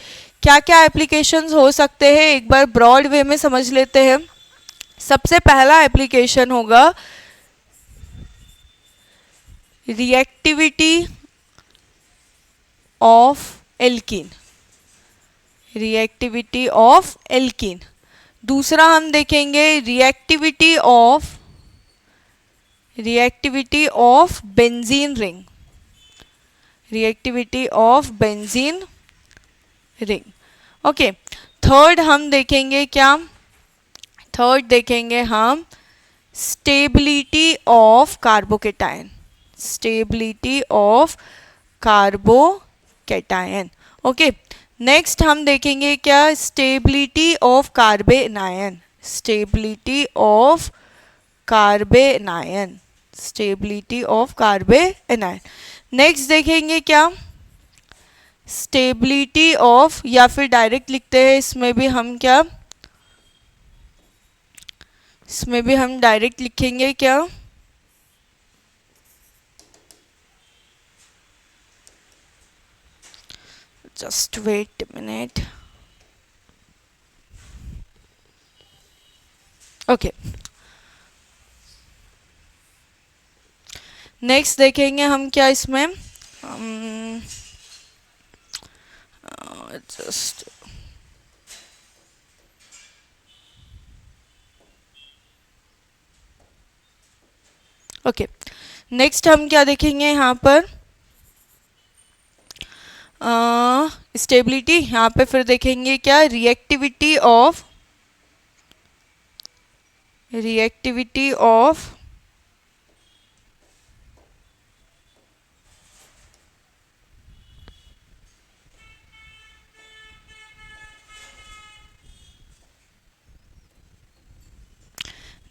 क्या क्या एप्लीकेशंस हो सकते हैं, एक बार ब्रॉड वे में समझ लेते हैं। सबसे पहला एप्लीकेशन होगा रिएक्टिविटी ऑफ एल्कीन। दूसरा हम देखेंगे reactivity of benzene ring. Okay, third हम देखेंगे क्या, थर्ड देखेंगे हम stability of carbocation. Okay, next हम देखेंगे क्या, स्टेबिलिटी ऑफ कार्बेनायन। नेक्स्ट देखेंगे क्या, स्टेबिलिटी ऑफ, या फिर डायरेक्ट लिखते हैं इसमें भी हम क्या, इसमें भी हम डायरेक्ट लिखेंगे क्या, just wait minute. Okay, next देखेंगे हम क्या, इसमें जस्ट ओके, नेक्स्ट हम क्या देखेंगे यहाँ पर, स्टेबिलिटी। यहाँ पे फिर देखेंगे क्या, रिएक्टिविटी ऑफ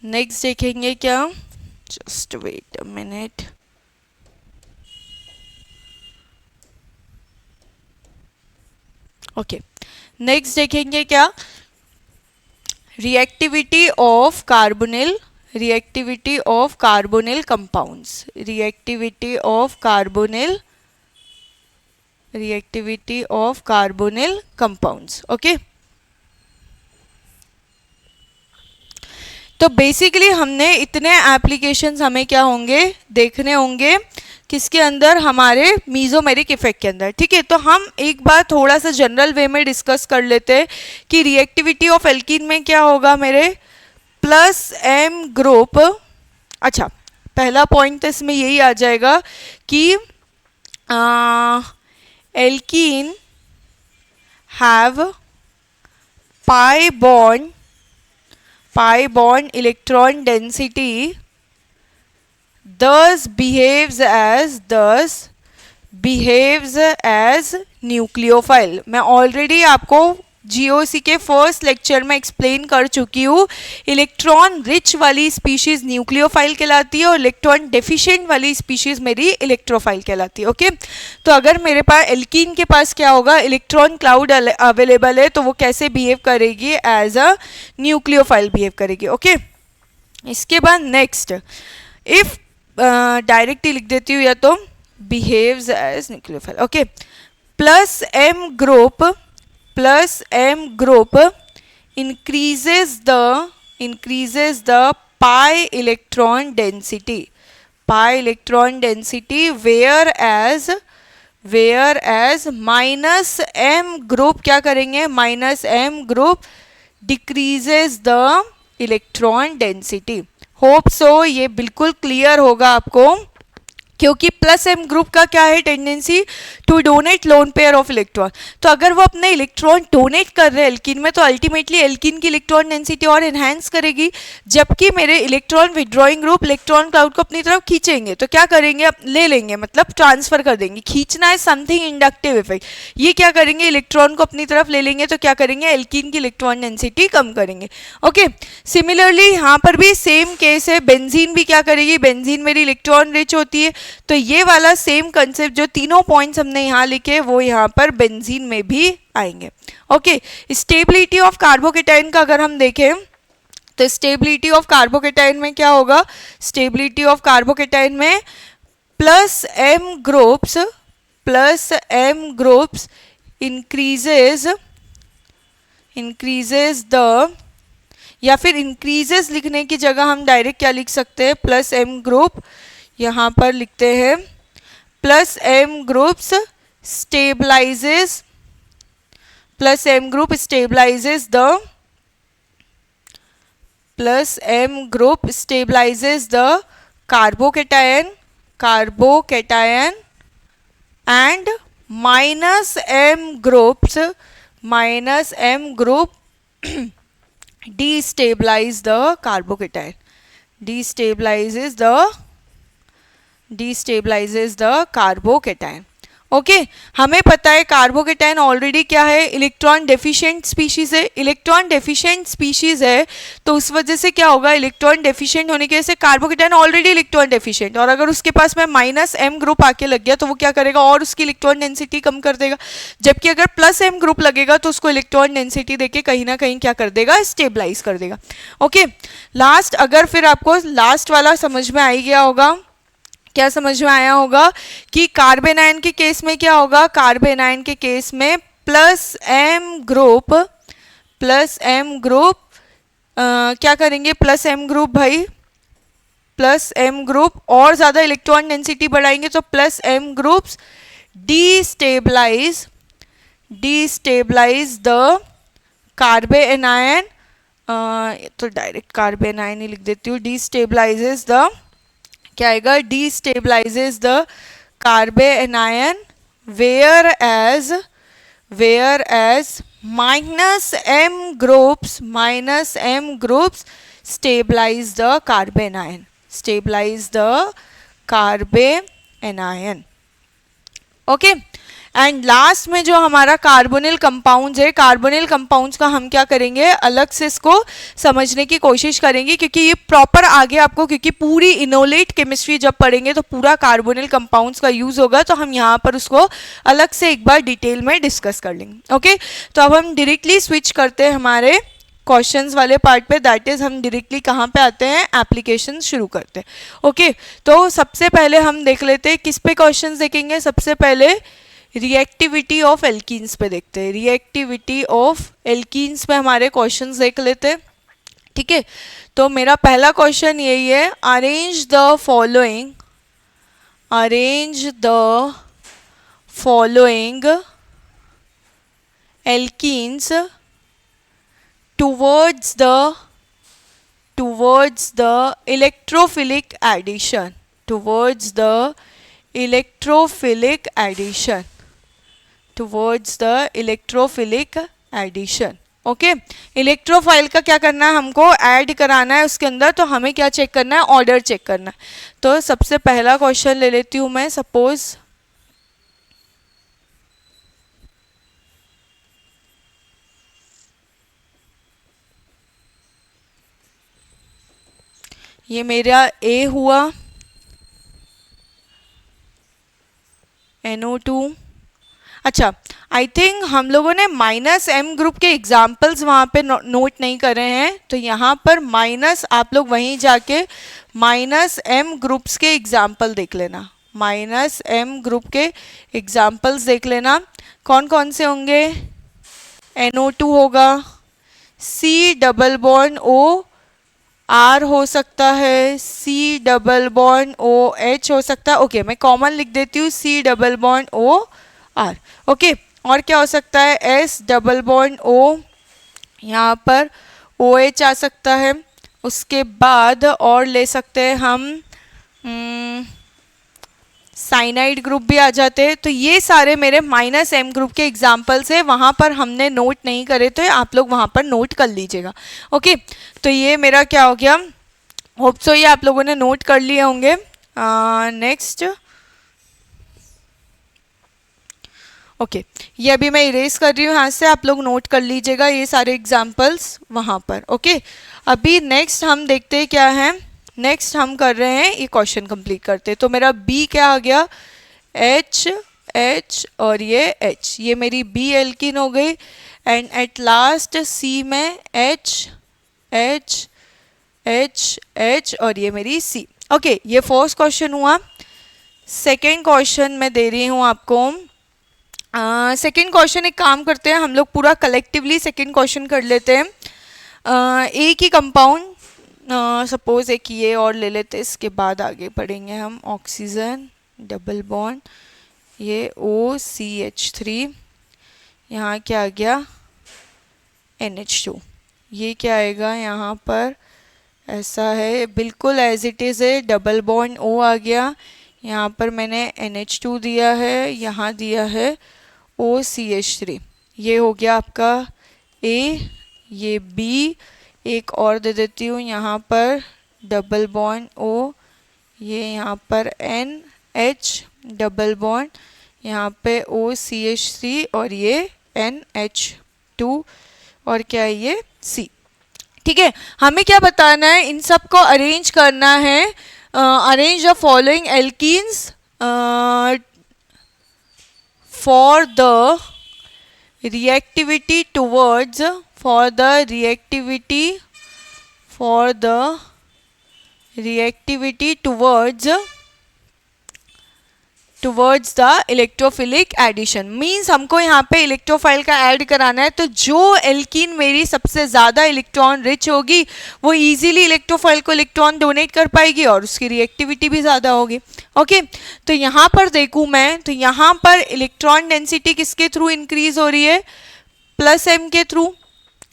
नेक्स्ट देखेंगे क्या, just wait a minute, okay next देखेंगे क्या, reactivity of carbonyl compounds, reactivity of carbonyl compounds. Okay, तो बेसिकली हमने इतने एप्लीकेशंस हमें क्या होंगे, देखने होंगे किसके अंदर, हमारे मीजोमेरिक इफेक्ट के अंदर। ठीक है, तो हम एक बार थोड़ा सा जनरल वे में डिस्कस कर लेते हैं कि रिएक्टिविटी ऑफ एल्कीन में क्या होगा मेरे, प्लस एम ग्रुप। अच्छा, पहला पॉइंट तो इसमें यही आ जाएगा कि alkene have pi bond electron density, thus behaves as nucleophile. मैं ऑलरेडी आपको जीओसी के फर्स्ट लेक्चर में एक्सप्लेन कर चुकी हूँ, इलेक्ट्रॉन रिच वाली स्पीशीज न्यूक्लियोफाइल कहलाती है और इलेक्ट्रॉन डेफिशिएंट वाली स्पीशीज मेरी इलेक्ट्रोफाइल कहलाती है। ओके, तो अगर मेरे पास एल्कीन के पास क्या होगा, इलेक्ट्रॉन क्लाउड अवेलेबल है, तो वो कैसे बिहेव करेगी, एज अ न्यूक्लियोफाइल बिहेव करेगी। ओके, इसके बाद नेक्स्ट, इफ डायरेक्टली लिख देती हूँ या तो behaves as nucleophile. Okay, plus M group increases the pi electron density, whereas minus M group क्या करेंगे, minus M group decreases the electron density. Hope so ये बिल्कुल क्लियर होगा आपको, क्योंकि प्लस एम ग्रुप का क्या है, tendency to donate lone pair of electron. तो अगर वो अपने इलेक्ट्रॉन डोनेट कर रहे हैं एल्कीन में, तो अल्टीमेटली एल्कीन की इलेक्ट्रॉन डेंसिटी और एनहांस करेगी, जबकि मेरे electron withdrawing group electron cloud को अपनी तरफ खींचेंगे, तो क्या करेंगे, ले लेंगे, मतलब ट्रांसफर कर देंगे। खींचना है समथिंग इंडक्टिव इफेक्ट, ये क्या करेंगे, इलेक्ट्रॉन को अपनी तरफ ले लेंगे, तो क्या करेंगे, एल्कीन की इलेक्ट्रॉन डेंसिटी कम करेंगे। ओके, सिमिलरली यहाँ पर भी सेम केस है, बेंजीन भी क्या करेगी, बेंजीन मेरी इलेक्ट्रॉन रिच होती है, तो ये वाला सेम कंसेप्ट जो तीनों पॉइंट्स हमने यहाँ लिखे वो यहाँ पर बेंजीन में भी आएंगे। ओके, स्टेबिलिटी ऑफ कार्बोकेटाइन का अगर हम देखें, तो स्टेबिलिटी ऑफ कार्बोकेटाइन में क्या होगा, स्टेबिलिटी ऑफ कार्बोकेटाइन में plus M groups increases the, या फिर इंक्रीजेस लिखने की जगह हम डायरेक्ट क्या लिख सकते हैं, प्लस एम ग्रुप, यहाँ पर लिखते हैं plus M groups stabilizes the carbocation and minus M group destabilize the carbocation, destabilizes the carbocation। Okay, हमें पता है कार्बोकेटाइन ऑलरेडी क्या है, इलेक्ट्रॉन डेफिशिएंट स्पीशीज है, तो उस वजह से क्या होगा, इलेक्ट्रॉन डेफिशिएंट होने की वजह से कार्बोकेटाइन ऑलरेडी इलेक्ट्रॉन डेफिशिएंट, और अगर उसके पास में माइनस एम ग्रुप आके लग गया तो वो क्या करेगा, और उसकी इलेक्ट्रॉन डेंसिटी कम कर देगा, जबकि अगर प्लस एम ग्रुप लगेगा तो उसको इलेक्ट्रॉन डेंसिटी देके कहीं ना कहीं क्या कर देगा, स्टेबलाइज कर देगा। ओके, लास्ट, अगर फिर आपको लास्ट वाला समझ में आ ही गया होगा, क्या समझ में आया होगा कि कार्बेनाइन के केस में क्या होगा, कार्बेनाइन के केस में प्लस एम ग्रुप क्या करेंगे, प्लस एम ग्रुप भाई, प्लस एम ग्रुप और ज़्यादा इलेक्ट्रॉन डेंसिटी बढ़ाएंगे, तो plus M groups destabilize the carbanion, तो डायरेक्ट कार्बेनायन ही लिख देती हूँ, destabilizes the, क्या आएगा, destabilizes the carbanion, whereas minus m groups stabilize the carbanion, okay. And last में जो हमारा कार्बोनिल कंपाउंड्स है, कार्बोनिल कंपाउंड्स का हम क्या करेंगे, अलग से इसको समझने की कोशिश करेंगे, क्योंकि ये प्रॉपर आगे आपको, क्योंकि पूरी इनोलेट केमिस्ट्री जब पढ़ेंगे तो पूरा कार्बोनिल कंपाउंड्स का यूज होगा, तो हम यहाँ पर उसको अलग से एक बार डिटेल में डिस्कस कर लेंगे, ओके। तो अब हम डायरेक्टली स्विच करते हैं हमारे क्वेश्चंस वाले पार्ट पे, दैट इज हम डायरेक्टली कहाँ पे आते हैं, एप्लीकेशन शुरू करते हैं, ओके। तो सबसे पहले हम देख लेते हैं किस पे क्वेश्चंस देखेंगे, सबसे पहले रिएक्टिविटी ऑफ एल्कीन्स पे देखते हैं, रिएक्टिविटी ऑफ एल्कीन्स पे हमारे क्वेश्चंस देख लेते हैं, ठीक है। तो मेरा पहला क्वेश्चन यही है, arrange the following alkenes towards the electrophilic addition, okay. Electrophile का क्या करना है, हमको ऐड कराना है उसके अंदर, तो हमें क्या चेक करना है, ऑर्डर चेक करना है। तो सबसे पहला क्वेश्चन ले लेती हूँ मैं, सपोज ये मेरा ए हुआ, NO2। अच्छा, आई थिंक हम लोगों ने माइनस एम ग्रुप के एग्जाम्पल्स वहाँ पे नोट नहीं करे हैं, तो यहाँ पर माइनस, आप लोग वहीं जाके माइनस एम ग्रुप्स के एग्जाम्पल देख लेना, माइनस एम ग्रुप के एग्जाम्पल्स देख लेना। कौन कौन से होंगे, NO2 होगा, C double bond O R हो सकता है, C double bond O H हो सकता है, ओके मैं कॉमन लिख देती हूँ, C double bond O R, okay. और क्या हो सकता है, S डबल बॉन्ड O, यहाँ पर OH आ सकता है, उसके बाद और ले सकते हैं हम साइनाइड ग्रुप भी आ जाते हैं। तो ये सारे मेरे माइनस एम ग्रुप के एग्जाम्पल्स है, वहाँ पर हमने नोट नहीं करे, तो आप लोग वहाँ पर नोट कर लीजिएगा, ओके। तो ये मेरा क्या हो गया, होप सो ये आप लोगों ने नोट कर लिए होंगे। नेक्स्ट, ओके ये अभी मैं इरेज कर रही हूँ यहाँ से, आप लोग नोट कर लीजिएगा ये सारे एग्जाम्पल्स वहाँ पर, ओके। अभी नेक्स्ट हम देखते हैं क्या है, नेक्स्ट हम कर रहे हैं, ये क्वेश्चन कंप्लीट करते हैं। तो मेरा बी क्या आ गया, एच एच और ये एच, ये मेरी बी एल्किन हो गई। एंड एट लास्ट सी में एच एच एच एच और ये मेरी सी, ओके। ये फर्स्ट क्वेश्चन हुआ। सेकेंड क्वेश्चन मैं दे रही हूँ आपको। सेकेंड क्वेश्चन एक काम करते हैं, हम लोग पूरा कलेक्टिवली सेकेंड क्वेश्चन कर लेते हैं। एक ही कंपाउंड, सपोज एक ये और ले लेते हैं, इसके बाद आगे बढ़ेंगे हम। ऑक्सीजन डबल बॉन्ड, ये OCH3, यहाँ क्या आ गया, NH2, ये क्या आएगा यहाँ पर, ऐसा है बिल्कुल एज इट इज़ है, डबल बॉन्ड O आ गया, यहाँ पर मैंने NH2 दिया है, यहाँ दिया है OCH3, ये हो गया आपका A, ये B, एक और दे देती हूँ यहाँ पर डबल बॉन्ड O, ये यहाँ पर NH डबल बॉन्ड, यहाँ पे OCH3 और ये NH2 और क्या है ये C, ठीक है। हमें क्या बताना है, इन सब को अरेंज करना है, arrange the following alkenes for the reactivity towards towards the electrophilic addition. Means हमको यहाँ पे इलेक्ट्रोफाइल का ऐड कराना है, तो जो एल्कीन मेरी सबसे ज़्यादा इलेक्ट्रॉन रिच होगी वो इजीली इलेक्ट्रोफाइल को इलेक्ट्रॉन डोनेट कर पाएगी और उसकी रिएक्टिविटी भी ज़्यादा होगी। ओके, तो यहाँ पर देखूँ मैं, तो यहाँ पर इलेक्ट्रॉन डेंसिटी किसके थ्रू इंक्रीज हो रही है, प्लस एम के थ्रू।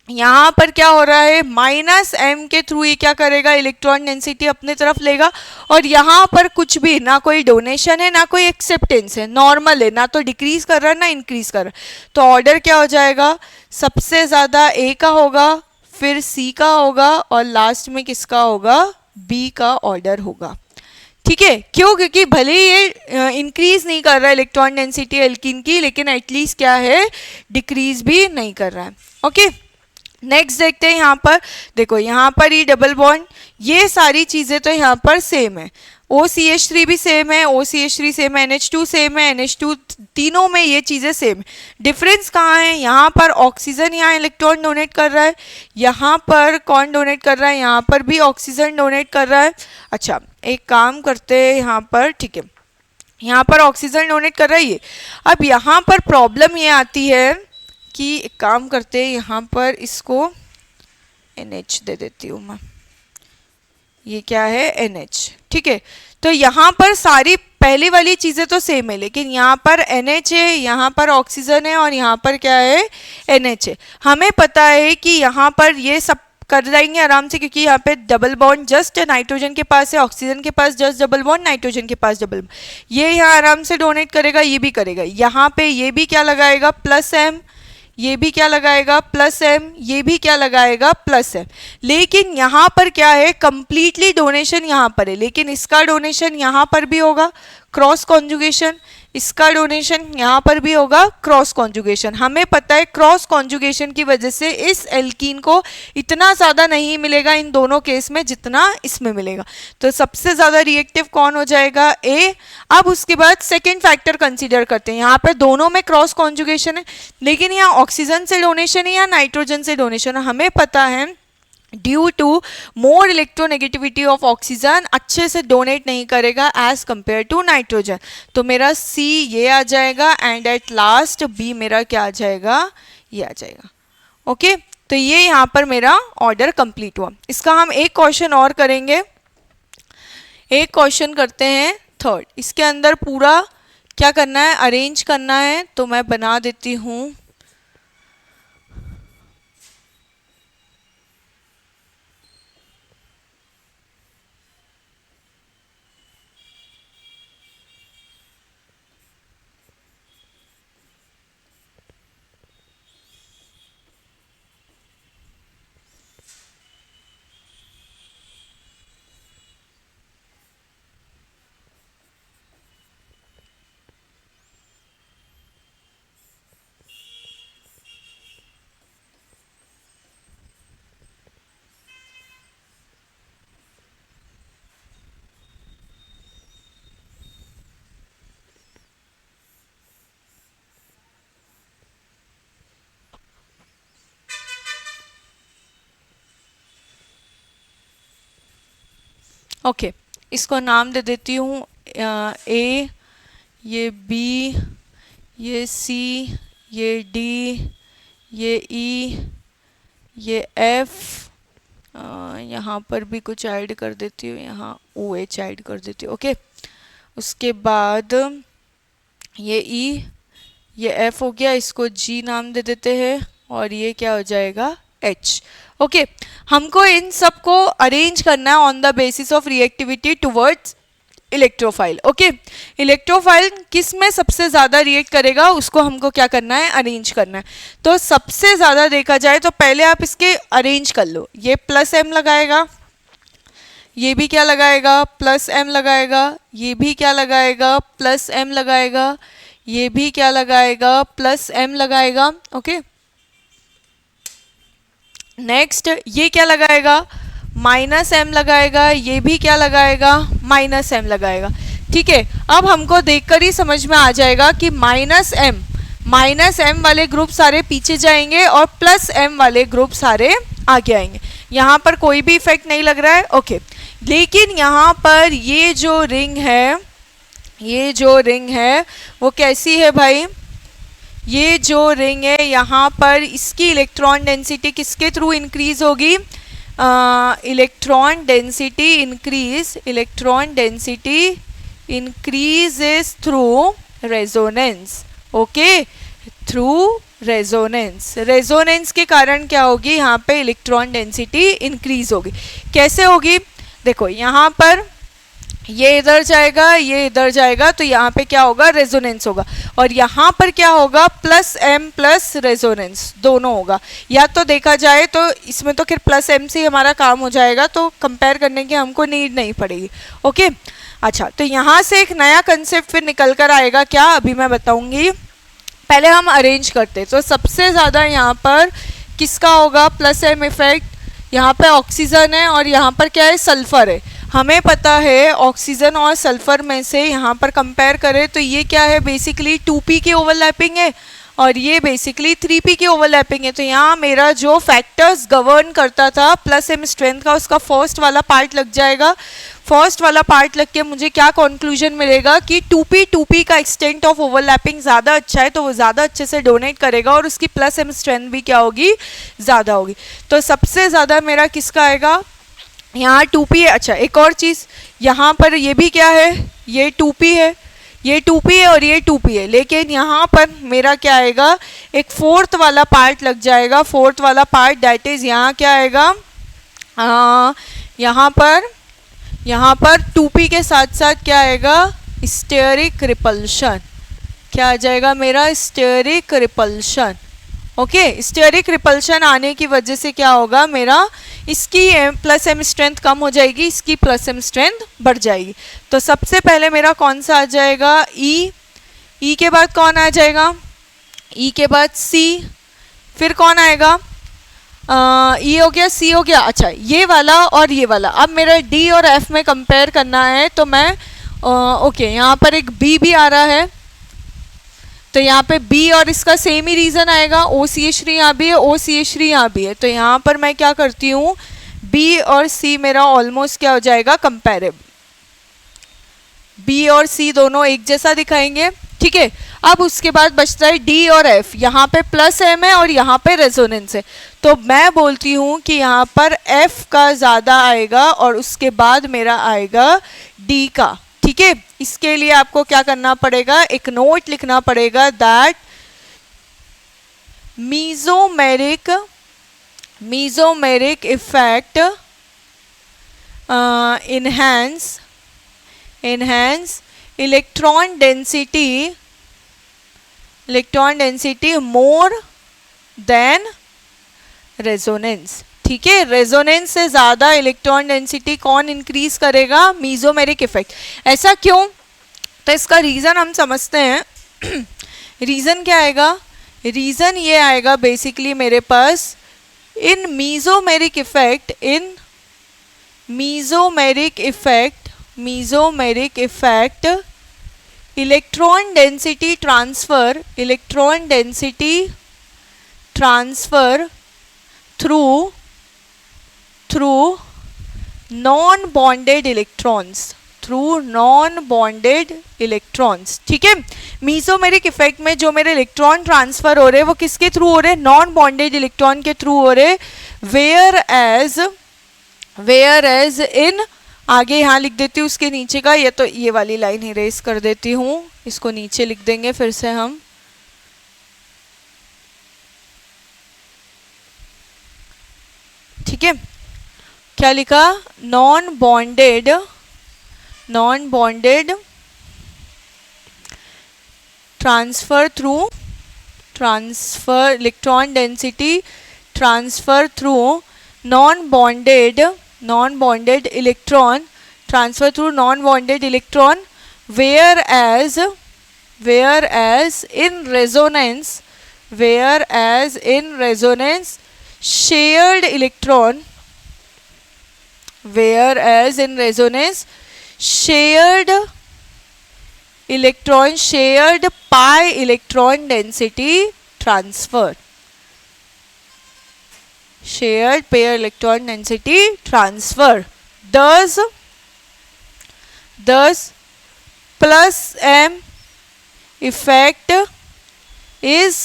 यहाँ पर क्या हो रहा है, माइनस एम के थ्रू ये क्या करेगा, इलेक्ट्रॉन डेंसिटी अपने तरफ लेगा। और यहाँ पर कुछ भी ना कोई डोनेशन है ना कोई एक्सेप्टेंस है, नॉर्मल है, ना तो डिक्रीज कर रहा है ना इंक्रीज कर रहा है। तो ऑर्डर क्या हो जाएगा, सबसे ज़्यादा ए का होगा, फिर सी का होगा और लास्ट में किसका होगा, बी का ऑर्डर होगा। ठीक है, क्यों, क्योंकि भले ही ये इंक्रीज नहीं कर रहा है इलेक्ट्रॉन डेंसिटी एल्कीन की, लेकिन एटलीस्ट क्या है, डिक्रीज भी नहीं कर रहा है। ओके, नेक्स्ट देखते हैं। यहाँ पर देखो, यहाँ पर ये डबल बॉन्ड, ये सारी चीज़ें तो यहाँ पर सेम है। OCH3 भी सेम है, OCH3 सेम है, NH2 सेम है, NH2, तीनों में ये चीज़ें सेम है। डिफरेंस कहाँ है, यहाँ पर ऑक्सीजन यहाँ इलेक्ट्रॉन डोनेट कर रहा है, यहाँ पर कौन डोनेट कर रहा है, यहाँ पर भी ऑक्सीजन डोनेट कर रहा है। अच्छा, एक काम करते हैं यहाँ पर, ठीक है, यहाँ पर ऑक्सीजन डोनेट कर रहा है ये। अब यहाँ पर प्रॉब्लम ये आती है कि एक काम करते हैं, यहाँ पर इसको NH दे देती हूँ मैं, ये क्या है, NH। ठीक है, तो यहाँ पर सारी पहली वाली चीज़ें तो सेम है, लेकिन यहाँ पर NH है, यहाँ पर ऑक्सीजन है और यहाँ पर क्या है, NH है। हमें पता है कि यहाँ पर ये सब कर जाएंगे आराम से, क्योंकि यहाँ पे डबल बॉन्ड जस्ट नाइट्रोजन के पास है, ऑक्सीजन के पास जस्ट डबल बॉन्ड, नाइट्रोजन के पास डबल बॉन्ड, ये यहाँ आराम से डोनेट करेगा, ये भी करेगा। यहाँ पे ये भी क्या लगाएगा, प्लस एम, ये भी क्या लगाएगा, प्लस एम, ये भी क्या लगाएगा, प्लस एम। लेकिन यहाँ पर क्या है, कंप्लीटली डोनेशन यहाँ पर है, लेकिन इसका डोनेशन यहाँ पर भी होगा, क्रॉस कॉन्जुगेशन, इसका डोनेशन यहाँ पर भी होगा, क्रॉस कॉन्जुगेशन। हमें पता है क्रॉस कॉन्जुगेशन की वजह से इस एल्कीन को इतना ज़्यादा नहीं मिलेगा इन दोनों केस में जितना इसमें मिलेगा। तो सबसे ज़्यादा रिएक्टिव कौन हो जाएगा, ए। अब उसके बाद सेकेंड फैक्टर कंसिडर करते हैं। यहाँ पे दोनों में क्रॉस कॉन्जुगेशन है, लेकिन यहाँ ऑक्सीजन से डोनेशन है या नाइट्रोजन से डोनेशन है। हमें पता है due to more electronegativity of oxygen अच्छे से डोनेट नहीं करेगा एज कंपेयर टू नाइट्रोजन। तो मेरा सी ये आ जाएगा एंड एट लास्ट बी मेरा क्या आ जाएगा, ये आ जाएगा। ओके, तो ये यहाँ पर मेरा ऑर्डर कंप्लीट हुआ। इसका हम एक क्वेश्चन और करेंगे, एक क्वेश्चन करते हैं थर्ड। इसके अंदर पूरा क्या करना है, अरेंज करना है। तो मैं बना देती हूँ, ओके, इसको नाम दे देती हूँ ए, ये बी, ये सी, ये डी, ये ई, ये एफ, यहाँ पर भी कुछ ऐड कर देती हूँ, यहाँ ओ एच ऐड कर देती हूँ। ओके, उसके बाद ये ई, ये एफ हो गया, इसको जी नाम दे देते हैं और ये क्या हो जाएगा, एच। ओके, हमको इन सब को अरेंज करना है on the basis of reactivity towards electrophile. Okay, electrophile किस में सबसे ज़्यादा रिएक्ट करेगा उसको हमको क्या करना है, अरेंज करना है। तो सबसे ज़्यादा देखा जाए तो पहले आप इसके अरेंज कर लो। ये प्लस एम लगाएगा, ये भी क्या लगाएगा, प्लस एम लगाएगा, ये भी क्या लगाएगा, प्लस एम लगाएगा, ये भी क्या लगाएगा, प्लस एम लगाएगा। ओके, नेक्स्ट ये क्या लगाएगा, माइनस एम लगाएगा, ये भी क्या लगाएगा, माइनस एम लगाएगा। ठीक है, अब हमको देखकर ही समझ में आ जाएगा कि माइनस एम वाले ग्रुप सारे पीछे जाएंगे और प्लस एम वाले ग्रुप सारे आगे आएंगे। यहाँ पर कोई भी इफेक्ट नहीं लग रहा है। ओके, लेकिन यहाँ पर ये जो रिंग है ये जो रिंग है वो कैसी है भाई? ये जो रिंग है यहाँ पर इसकी इलेक्ट्रॉन डेंसिटी किसके थ्रू इंक्रीज होगी? Electron density increases through resonance. Okay, through resonance के कारण क्या होगी? यहाँ पे इलेक्ट्रॉन डेंसिटी इंक्रीज होगी। कैसे होगी? देखो यहाँ पर ये इधर जाएगा, ये इधर जाएगा, तो यहाँ पे क्या होगा? रेजोनेंस होगा। और यहाँ पर क्या होगा? प्लस एम प्लस रेजोनेंस दोनों होगा। या तो देखा जाए तो इसमें तो फिर प्लस एम से हमारा काम हो जाएगा, तो कंपेयर करने की हमको नीड नहीं पड़ेगी। ओके, अच्छा, तो यहाँ से एक नया कंसेप्ट फिर निकल कर आएगा। क्या? अभी मैं बताऊंगी। पहले हम अरेंज करते, तो सबसे ज़्यादा यहाँ पर किसका होगा प्लस एम इफेक्ट? यहाँ पे ऑक्सीजन है और यहाँ पर क्या है? सल्फर है। हमें पता है ऑक्सीजन और सल्फर में से यहाँ पर कंपेयर करें तो ये क्या है? बेसिकली 2p की ओवरलैपिंग है और ये बेसिकली 3p की ओवरलैपिंग है। तो यहाँ मेरा जो फैक्टर्स गवर्न करता था प्लस एम स्ट्रेंथ का, उसका फर्स्ट वाला पार्ट लग जाएगा। फर्स्ट वाला पार्ट लग के मुझे क्या कंक्लूजन मिलेगा कि 2p का एक्सटेंट ऑफ ओवरलैपिंग ज़्यादा अच्छा है, तो वो ज़्यादा अच्छे से डोनेट करेगा और उसकी प्लस एम स्ट्रेंथ भी क्या होगी? ज़्यादा होगी। तो सबसे ज़्यादा मेरा किसका आएगा? यहाँ 2p है। अच्छा, एक और चीज़, यहाँ पर ये भी क्या है? ये 2p है, ये 2p है और ये 2p है, लेकिन यहाँ पर मेरा क्या आएगा? एक फोर्थ वाला पार्ट लग जाएगा। फोर्थ वाला पार्ट दैट इज यहाँ क्या आएगा? यहाँ पर 2p के साथ साथ क्या आएगा? Steric repulsion. क्या आ जाएगा मेरा? Steric repulsion. Okay, steric repulsion आने की वजह से क्या होगा? मेरा इसकी प्लस एम स्ट्रेंथ कम हो जाएगी, इसकी प्लस एम स्ट्रेंथ बढ़ जाएगी। तो सबसे पहले मेरा कौन सा आ जाएगा? ई के बाद कौन आ जाएगा? ई के बाद सी, फिर कौन आएगा? ई हो गया, सी हो गया। अच्छा, ये वाला और ये वाला। अब मेरा डी और एफ में कंपेयर करना है तो मैं ओके, यहाँ पर एक बी भी आ रहा है, तो यहाँ पे बी और इसका सेम ही रीजन आएगा। ओ सी एच थ्री यहाँ भी है, ओ सी एच थ्री यहाँ भी है, तो यहाँ पर मैं क्या करती हूँ? बी और सी मेरा ऑलमोस्ट क्या हो जाएगा? कंपेरेबल। बी और सी दोनों एक जैसा दिखाएंगे। ठीक है, अब उसके बाद बचता है डी और एफ। यहाँ पे प्लस एम है और यहाँ पे रेजोनेंस है, तो मैं बोलती हूँ कि यहाँ पर एफ का ज़्यादा आएगा और उसके बाद मेरा आएगा डी का। ठीक है, इसके लिए आपको क्या करना पड़ेगा? एक नोट लिखना पड़ेगा that mesomeric effect enhance electron density more than resonance। ठीक है, रेजोनेंस से ज्यादा इलेक्ट्रॉन डेंसिटी कौन इंक्रीज करेगा? Mesomeric effect. ऐसा क्यों? तो इसका रीजन हम समझते हैं। रीजन क्या आएगा? रीजन ये आएगा बेसिकली मेरे पास in mesomeric effect electron density transfer through non bonded electrons. ठीक है, मीजोमेरिक इफेक्ट में जो मेरे इलेक्ट्रॉन ट्रांसफर हो रहे हैं वो किसके थ्रू हो रहे हैं? नॉन बॉन्डेड इलेक्ट्रॉन के थ्रू हो रहे। वेयर एज इन, आगे यहाँ लिख देती हूँ उसके नीचे का, ये तो ये वाली लाइन इरेज कर देती हूँ, इसको नीचे लिख देंगे फिर से हम। ठीक है, क्या लिखा? Non bonded electron density transfer through non bonded electron whereas in resonance shared electron shared pi electron density transfer, shared pair electron density transfer, thus plus M effect is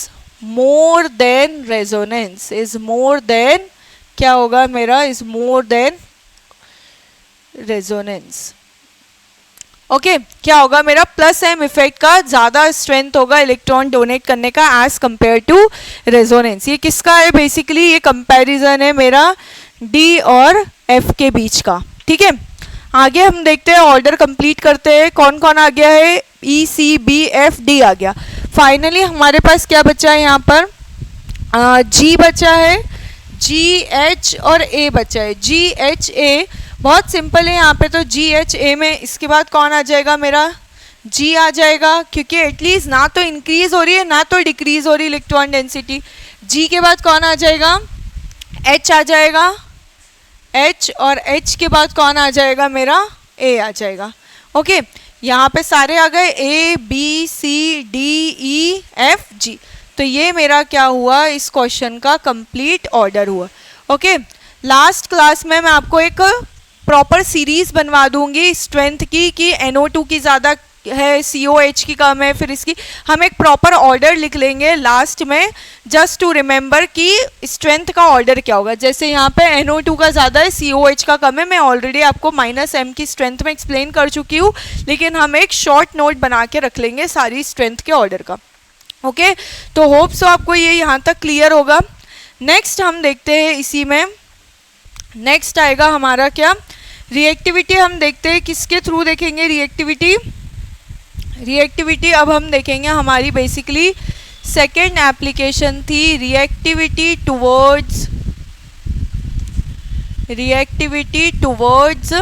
more than resonance, is more than, क्या होगा मेरा, is more than resonance. Okay, क्या होगा मेरा, plus M effect का ज्यादा strength होगा electron donate करने का एज कंपेयर टू रेजोनेंस। ये किसका है, बेसिकली ये कंपैरिजन है मेरा डी और एफ के बीच का। ठीक है, आगे हम देखते हैं, ऑर्डर कंप्लीट करते हैं। कौन कौन आ गया है, ई सी बी एफ डी आ गया। फाइनली हमारे पास क्या बचा है यहाँ पर, जी बचा है, जी एच और ए बचा है, जी एच ए। बहुत सिंपल है यहाँ पे, तो जी एच ए में इसके बाद कौन आ जाएगा मेरा, जी आ जाएगा, क्योंकि एटलीस्ट ना तो इंक्रीज हो रही है ना तो डिक्रीज हो रही इलेक्ट्रॉन डेंसिटी। जी के बाद कौन आ जाएगा, एच आ जाएगा, एच, और एच के बाद कौन आ जाएगा मेरा, ए आ जाएगा। ओके, यहाँ पे सारे आ गए, A B C D E F G. तो ये मेरा क्या हुआ, इस क्वेश्चन का कंप्लीट ऑर्डर हुआ। ओके, लास्ट क्लास में मैं आपको एक प्रॉपर सीरीज बनवा दूंगी स्ट्रेंथ की, कि NO2 की ज़्यादा है, COH की कम है, फिर इसकी हम एक प्रॉपर ऑर्डर लिख लेंगे लास्ट में, जस्ट टू रिमेंबर कि स्ट्रेंथ का ऑर्डर क्या होगा। जैसे यहाँ पे NO2 का ज़्यादा है, COH का कम है, मैं ऑलरेडी आपको -m की स्ट्रेंथ में एक्सप्लेन कर चुकी हूँ, लेकिन हम एक शॉर्ट नोट बना के रख लेंगे सारी स्ट्रेंथ के ऑर्डर का। ओके, तो होप सो आपको ये यहाँ तक क्लियर होगा। नेक्स्ट हम देखते हैं, इसी में नेक्स्ट आएगा हमारा क्या, रिएक्टिविटी। हम देखते हैं किसके थ्रू देखेंगे रिएक्टिविटी। रिएक्टिविटी अब हम देखेंगे, हमारी बेसिकली सेकेंड एप्लीकेशन थी reactivity towards, reactivity towards,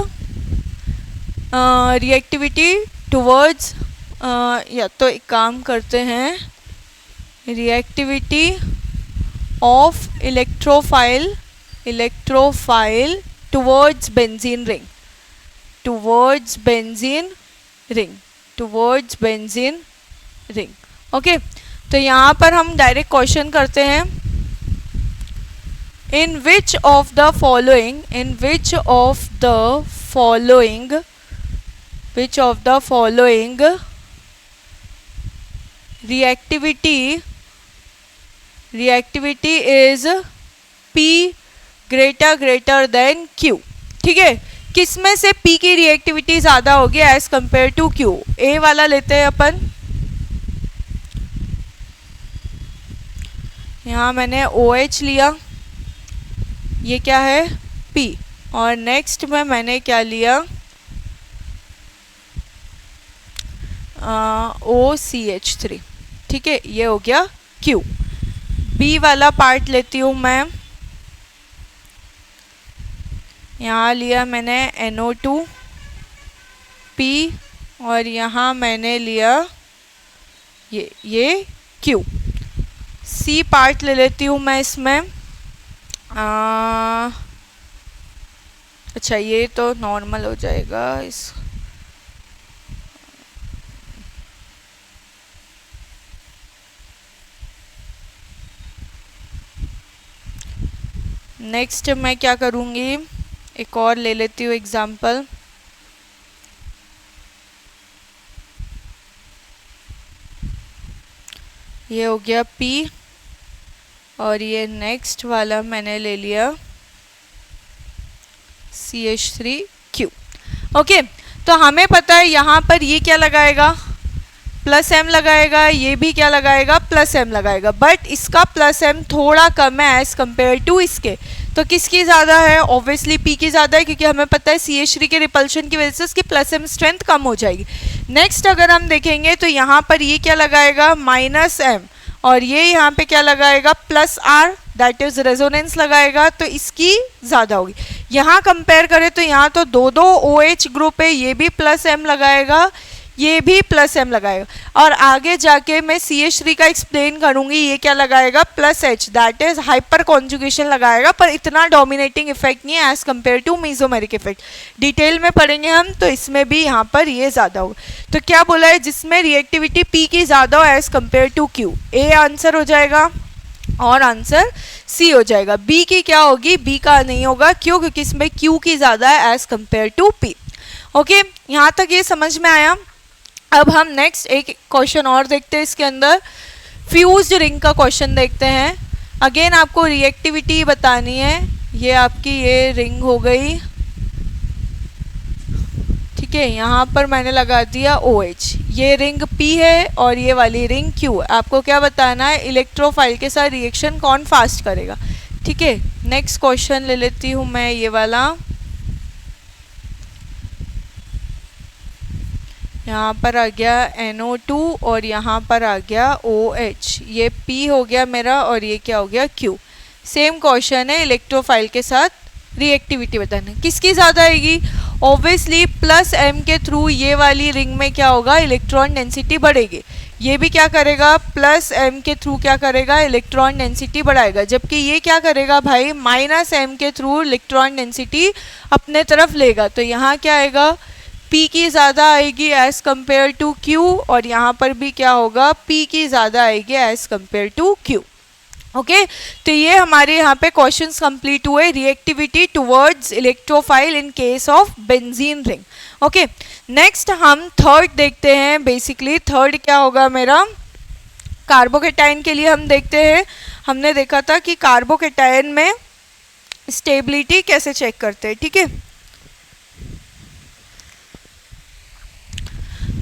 reactivity towards, या तो एक काम करते हैं, reactivity of electrophile, electrophile towards benzene ring, towards benzene ring, towards benzene ring. Okay, तो यहाँ पर हम डायरेक्ट क्वेश्चन करते हैं, in which of the following, in which of the following, which of the following reactivity, reactivity is P greater than Q। ठीक है, किस में से P की रिएक्टिविटी ज्यादा होगी एज कंपेयर टू Q। ए वाला लेते हैं अपन, यहाँ मैंने OH लिया, ये क्या है P, और नेक्स्ट में मैंने क्या लिया, OCH3। ठीक है, ये हो गया Q। B वाला पार्ट लेती हूँ मैं, यहाँ लिया मैंने NO2 P, और यहाँ मैंने लिया ये Q। C पार्ट ले लेती हूँ मैं इसमें, अच्छा ये तो नॉर्मल हो जाएगा, इस नेक्स्ट मैं क्या करूँगी, एक और ले लेती हूँ एग्जाम्पल, ये हो गया P, और ये नेक्स्ट वाला मैंने ले लिया CH3Q। ओके, तो हमें पता है यहाँ पर ये क्या लगाएगा, +m लगाएगा, ये भी क्या लगाएगा, +m लगाएगा, बट इसका +m थोड़ा कम है एज कंपेयर टू इसके। तो किसकी ज़्यादा है, ऑब्वियसली P की ज़्यादा है, क्योंकि हमें पता है CH3 के रिपल्शन की वजह से उसकी +m स्ट्रेंथ कम हो जाएगी। नेक्स्ट अगर हम देखेंगे तो यहाँ पर ये क्या लगाएगा, -m, और ये यहाँ पे क्या लगाएगा, +r, दैट इज रेजोनेंस लगाएगा, तो इसकी ज़्यादा होगी। यहाँ कंपेयर करें तो यहाँ तो दो OH ग्रुप है, ये भी +m लगाएगा, ये भी +m लगाएगा, और आगे जाके मैं CH3 का एक्सप्लेन करूंगी, ये क्या लगाएगा, +H, that is hyperconjugation लगाएगा, पर इतना डोमिनेटिंग इफेक्ट नहीं है as compare to mesomeric effect. Detail में पढ़ेंगे हम, तो इसमें भी यहाँ पर ये ज़्यादा होगा। तो क्या बोला है, जिसमें रिएक्टिविटी P की ज़्यादा हो as compare to Q, A answer हो जाएगा और आंसर C हो जाएगा। B की क्या होगी, B का नहीं होगा, क्यों, क्योंकि इसमें Q की ज़्यादा है as compare to P। Okay, यहाँ तक ये समझ में आया। अब हम नेक्स्ट एक क्वेश्चन और देखते हैं, इसके अंदर फ्यूज्ड रिंग का क्वेश्चन देखते हैं। अगेन आपको रिएक्टिविटी बतानी है। ये आपकी ये रिंग हो गई, ठीक है, यहाँ पर मैंने लगा दिया OH। ये रिंग P है और ये वाली रिंग Q। आपको क्या बताना है, इलेक्ट्रोफाइल के साथ रिएक्शन कौन फास्ट करेगा, ठीक है। नेक्स्ट क्वेश्चन ले लेती हूँ मैं ये वाला। यहाँ पर आ गया NO2 और यहाँ पर आ गया OH। ये P हो गया मेरा और ये क्या हो गया Q। सेम क्वेश्चन है, इलेक्ट्रोफाइल के साथ रिएक्टिविटी बताना। किसकी ज़्यादा आएगी, ऑब्वियसली प्लस M के थ्रू ये वाली रिंग में क्या होगा, इलेक्ट्रॉन डेंसिटी बढ़ेगी। ये भी क्या करेगा, प्लस M के थ्रू क्या करेगा, इलेक्ट्रॉन डेंसिटी बढ़ाएगा। जबकि ये क्या करेगा भाई, माइनस M के थ्रू इलेक्ट्रॉन डेंसिटी अपने तरफ लेगा। तो यहाँ क्या आएगा, P की ज़्यादा आएगी एज़ कम्पेयर टू Q, और यहाँ पर भी क्या होगा, P की ज़्यादा आएगी as compare to Q। Okay तो ये हमारे यहाँ पे क्वेश्चंस कंप्लीट हुए, reactivity towards electrophile in case of benzene ring. Okay next हम थर्ड देखते हैं। बेसिकली थर्ड क्या होगा मेरा, कार्बोकेटाइन के लिए हम देखते हैं। हमने देखा था कि कार्बोकेटाइन में स्टेबिलिटी कैसे चेक करते हैं, ठीक है।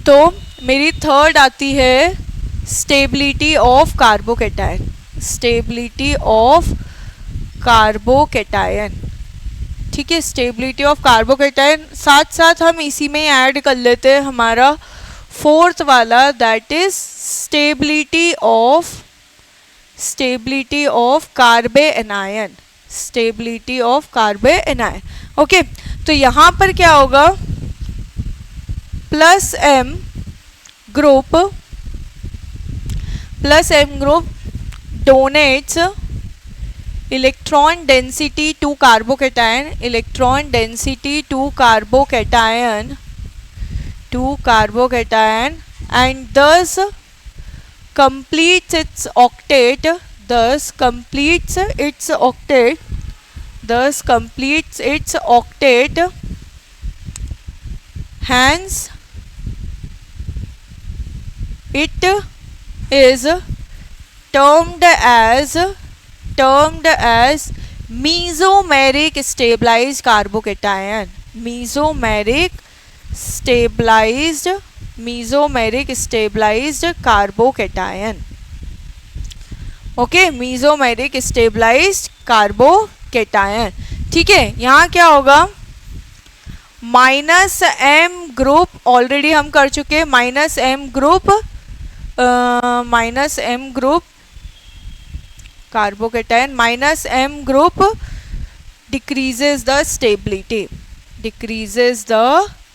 तो मेरी थर्ड आती है stability of carbocation. Stability of carbocation, ठीक है, स्टेबिलिटी ऑफ कार्बोकेटाइन। साथ साथ हम इसी में ऐड कर लेते हैं हमारा फोर्थ वाला, that is stability of carbanion. Stability of carbanion. Okay तो यहाँ पर क्या होगा, plus M group donates electron density to carbocation, and thus completes its octet. Hence it is termed as mesomeric stabilized carbocation. Mesomeric stabilized carbocation. Okay mesomeric stabilized carbocation, ठीक है। यहाँ क्या होगा, माइनस M ग्रुप ऑलरेडी हम कर चुके हैं, minus M group carbocation, minus M group decreases the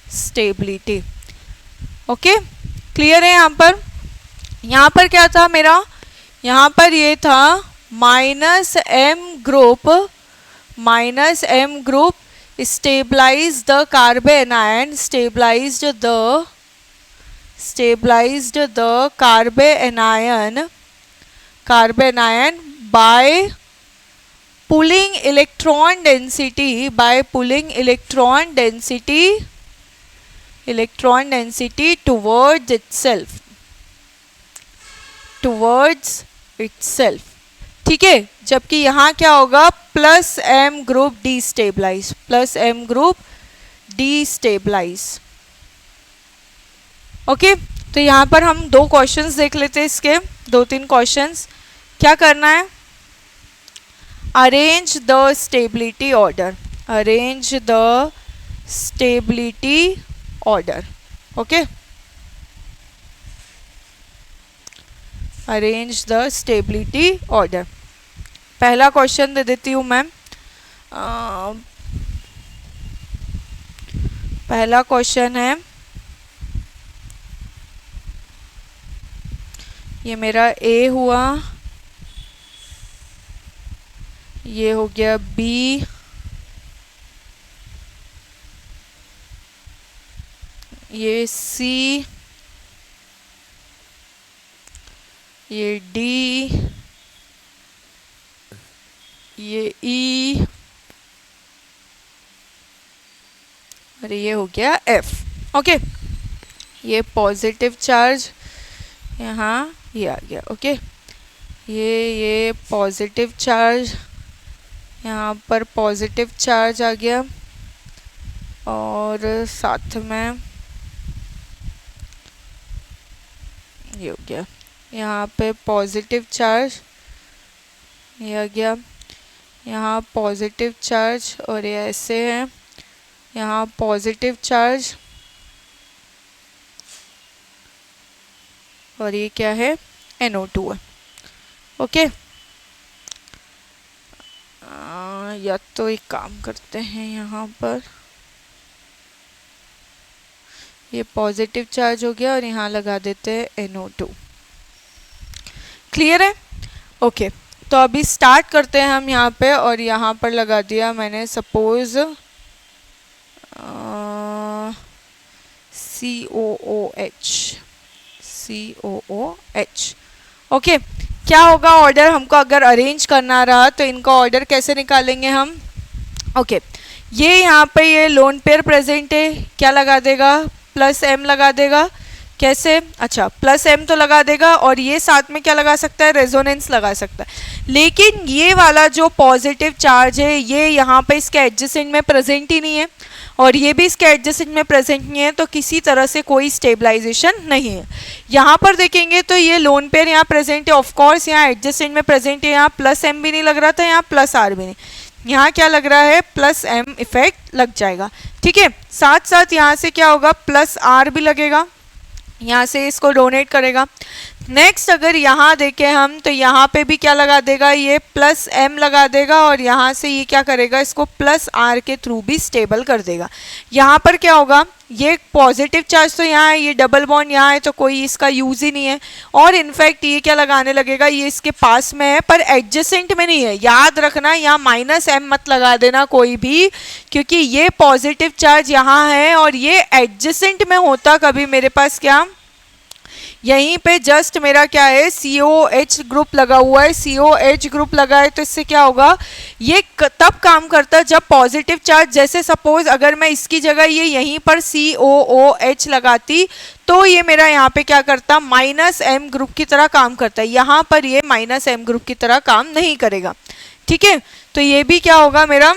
stability. Okay clear है। यहाँ पर क्या था मेरा, यहाँ पर ये था minus M group stabilized the carbanion by pulling electron density towards itself, ठीक है। जबकि यहाँ क्या होगा, plus M group destabilise. Okay तो यहाँ पर हम दो क्वेश्चंस देख लेते हैं, इसके 2-3 क्वेश्चंस। क्या करना है, arrange the stability order. Okay arrange the stability order. पहला क्वेश्चन दे देती हूँ मैं। पहला क्वेश्चन है, ये मेरा A हुआ, ये हो गया B, ये C, ये D, ये E और ये हो गया F। ओके ये पॉजिटिव चार्ज यहाँ ये आ गया। ओके, ये पॉजिटिव चार्ज, यहाँ पर पॉजिटिव चार्ज आ गया, और साथ में ये हो गया, यहाँ पे पॉजिटिव चार्ज ये आ गया, यहाँ पॉजिटिव चार्ज, और ये ऐसे है, यहाँ पॉजिटिव चार्ज, और ये क्या है, NO2 है। ओके, या तो एक काम करते हैं, यहाँ पर ये पॉजिटिव चार्ज हो गया और यहाँ लगा देते हैं NO2। क्लियर है? ओके, तो अभी स्टार्ट करते हैं हम यहाँ पे, और यहाँ पर लगा दिया मैंने सपोज COOH। ओके, क्या होगा ऑर्डर हमको अगर अरेंज करना रहा तो इनका ऑर्डर कैसे निकालेंगे हम? ओके, ये यहाँ पे ये लोन पेयर प्रेजेंट है, क्या लगा देगा, प्लस m लगा देगा। कैसे? अच्छा, प्लस m तो लगा देगा, और ये साथ में क्या लगा सकता है, रेजोनेंस लगा सकता है। लेकिन ये वाला जो पॉजिटिव चार्ज है ये यहाँ पे इसके एडजेसेंट में प्रेजेंट ही नहीं है, और ये भी इसके एडजेसेंट में प्रेजेंट नहीं है, तो किसी तरह से कोई स्टेबलाइजेशन नहीं है। यहाँ पर देखेंगे तो ये लोन पेयर यहाँ प्रेजेंट है, ऑफकोर्स यहाँ एडजेसेंट में प्रेजेंट है, यहाँ प्लस m भी नहीं लग रहा था, यहाँ प्लस r भी नहीं, यहाँ क्या लग रहा है, प्लस m इफेक्ट लग जाएगा। ठीक है, साथ साथ यहाँ से क्या होगा, प्लस r भी लगेगा, यहाँ से इसको डोनेट करेगा। नेक्स्ट अगर यहाँ देखें हम तो यहाँ पे भी क्या लगा देगा, ये प्लस m लगा देगा, और यहाँ से ये क्या करेगा, इसको प्लस r के थ्रू भी स्टेबल कर देगा। यहाँ पर क्या होगा, ये पॉजिटिव चार्ज तो यहाँ है, ये डबल बॉन्ड यहाँ है, तो कोई इसका यूज ही नहीं है, और इनफैक्ट ये क्या लगाने लगेगा, ये इसके पास में है पर एडजेसेंट में नहीं है। याद रखना यहाँ माइनस m मत लगा देना कोई भी, क्योंकि ये पॉजिटिव चार्ज यहाँ है और ये एडजेसेंट में होता कभी मेरे पास क्या, यहीं पे जस्ट मेरा क्या है, COH ग्रुप लगा हुआ है, COH ग्रुप लगा है, तो इससे क्या होगा, ये तब काम करता है जब पॉजिटिव चार्ज, जैसे सपोज अगर मैं इसकी जगह ये यहीं पर COOH लगाती तो ये मेरा यहाँ पे क्या करता, माइनस m ग्रुप की तरह काम करता है। यहाँ पर ये माइनस m ग्रुप की तरह काम नहीं करेगा। ठीक है, तो ये भी क्या होगा, मेरा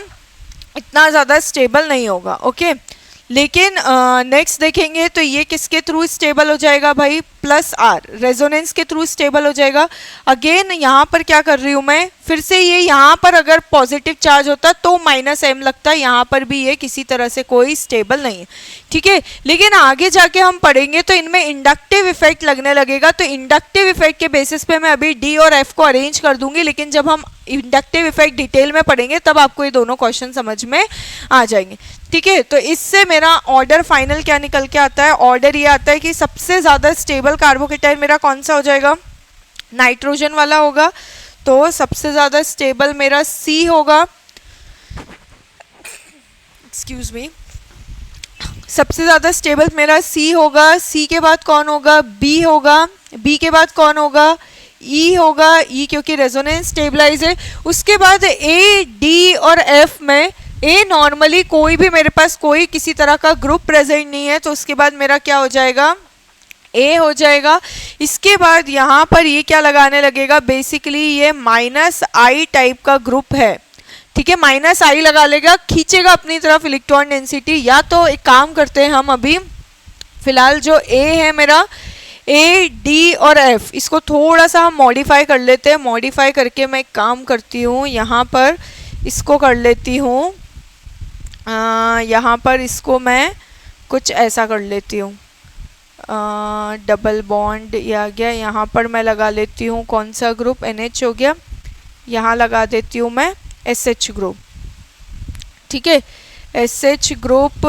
इतना ज़्यादा स्टेबल नहीं होगा। ओके, लेकिन नेक्स्ट देखेंगे तो ये किसके थ्रू स्टेबल हो जाएगा भाई, प्लस r, रेजोनेंस के थ्रू स्टेबल हो जाएगा। अगेन यहाँ पर क्या कर रही हूँ मैं, फिर से ये यहाँ पर अगर पॉजिटिव चार्ज होता तो माइनस m लगता, यहाँ पर भी ये किसी तरह से कोई स्टेबल नहीं है। ठीक है, लेकिन आगे जाके हम पढ़ेंगे तो इनमें इंडक्टिव इफेक्ट लगने लगेगा, तो इंडक्टिव इफेक्ट के बेसिस पे मैं अभी D और F को अरेंज कर दूंगी, लेकिन जब हम इंडक्टिव इफेक्ट डिटेल में पढ़ेंगे तब आपको ये दोनों क्वेश्चन समझ में आ जाएंगे। ठीक है, तो इससे मेरा ऑर्डर फाइनल क्या निकल के आता है, ऑर्डर ये आता है कि सबसे ज़्यादा स्टेबल कार्बोकेटाइन मेरा कौन सा हो जाएगा, नाइट्रोजन वाला होगा, तो सबसे ज़्यादा स्टेबल मेरा C होगा, एक्सक्यूज मी, सबसे ज़्यादा स्टेबल मेरा C होगा। C के बाद कौन होगा, B होगा, B के बाद कौन होगा, E होगा, E क्योंकि रेजोनेंस स्टेबलाइज है। उसके बाद A, D और F में A नॉर्मली कोई भी मेरे पास कोई किसी तरह का ग्रुप प्रेजेंट नहीं है, तो उसके बाद मेरा क्या हो जाएगा, A हो जाएगा। इसके बाद यहाँ पर ये क्या लगाने लगेगा, बेसिकली ये माइनस I टाइप का ग्रुप है। ठीक है, माइनस I लगा लेगा, खींचेगा अपनी तरफ इलेक्ट्रॉन डेंसिटी। या तो एक काम करते हैं हम, अभी फिलहाल जो A है मेरा, A, D और F, इसको थोड़ा सा हम मॉडिफाई कर लेते हैं। मॉडिफाई करके मैं एक काम करती हूँ, यहाँ पर इसको कर लेती हूँ, यहाँ पर इसको मैं कुछ ऐसा कर लेती हूँ, डबल बॉन्ड ये आ गया, यहाँ पर मैं लगा लेती हूँ कौन सा ग्रुप, NH हो गया, यहाँ लगा देती हूँ मैं SH ग्रुप। ठीक है, SH ग्रुप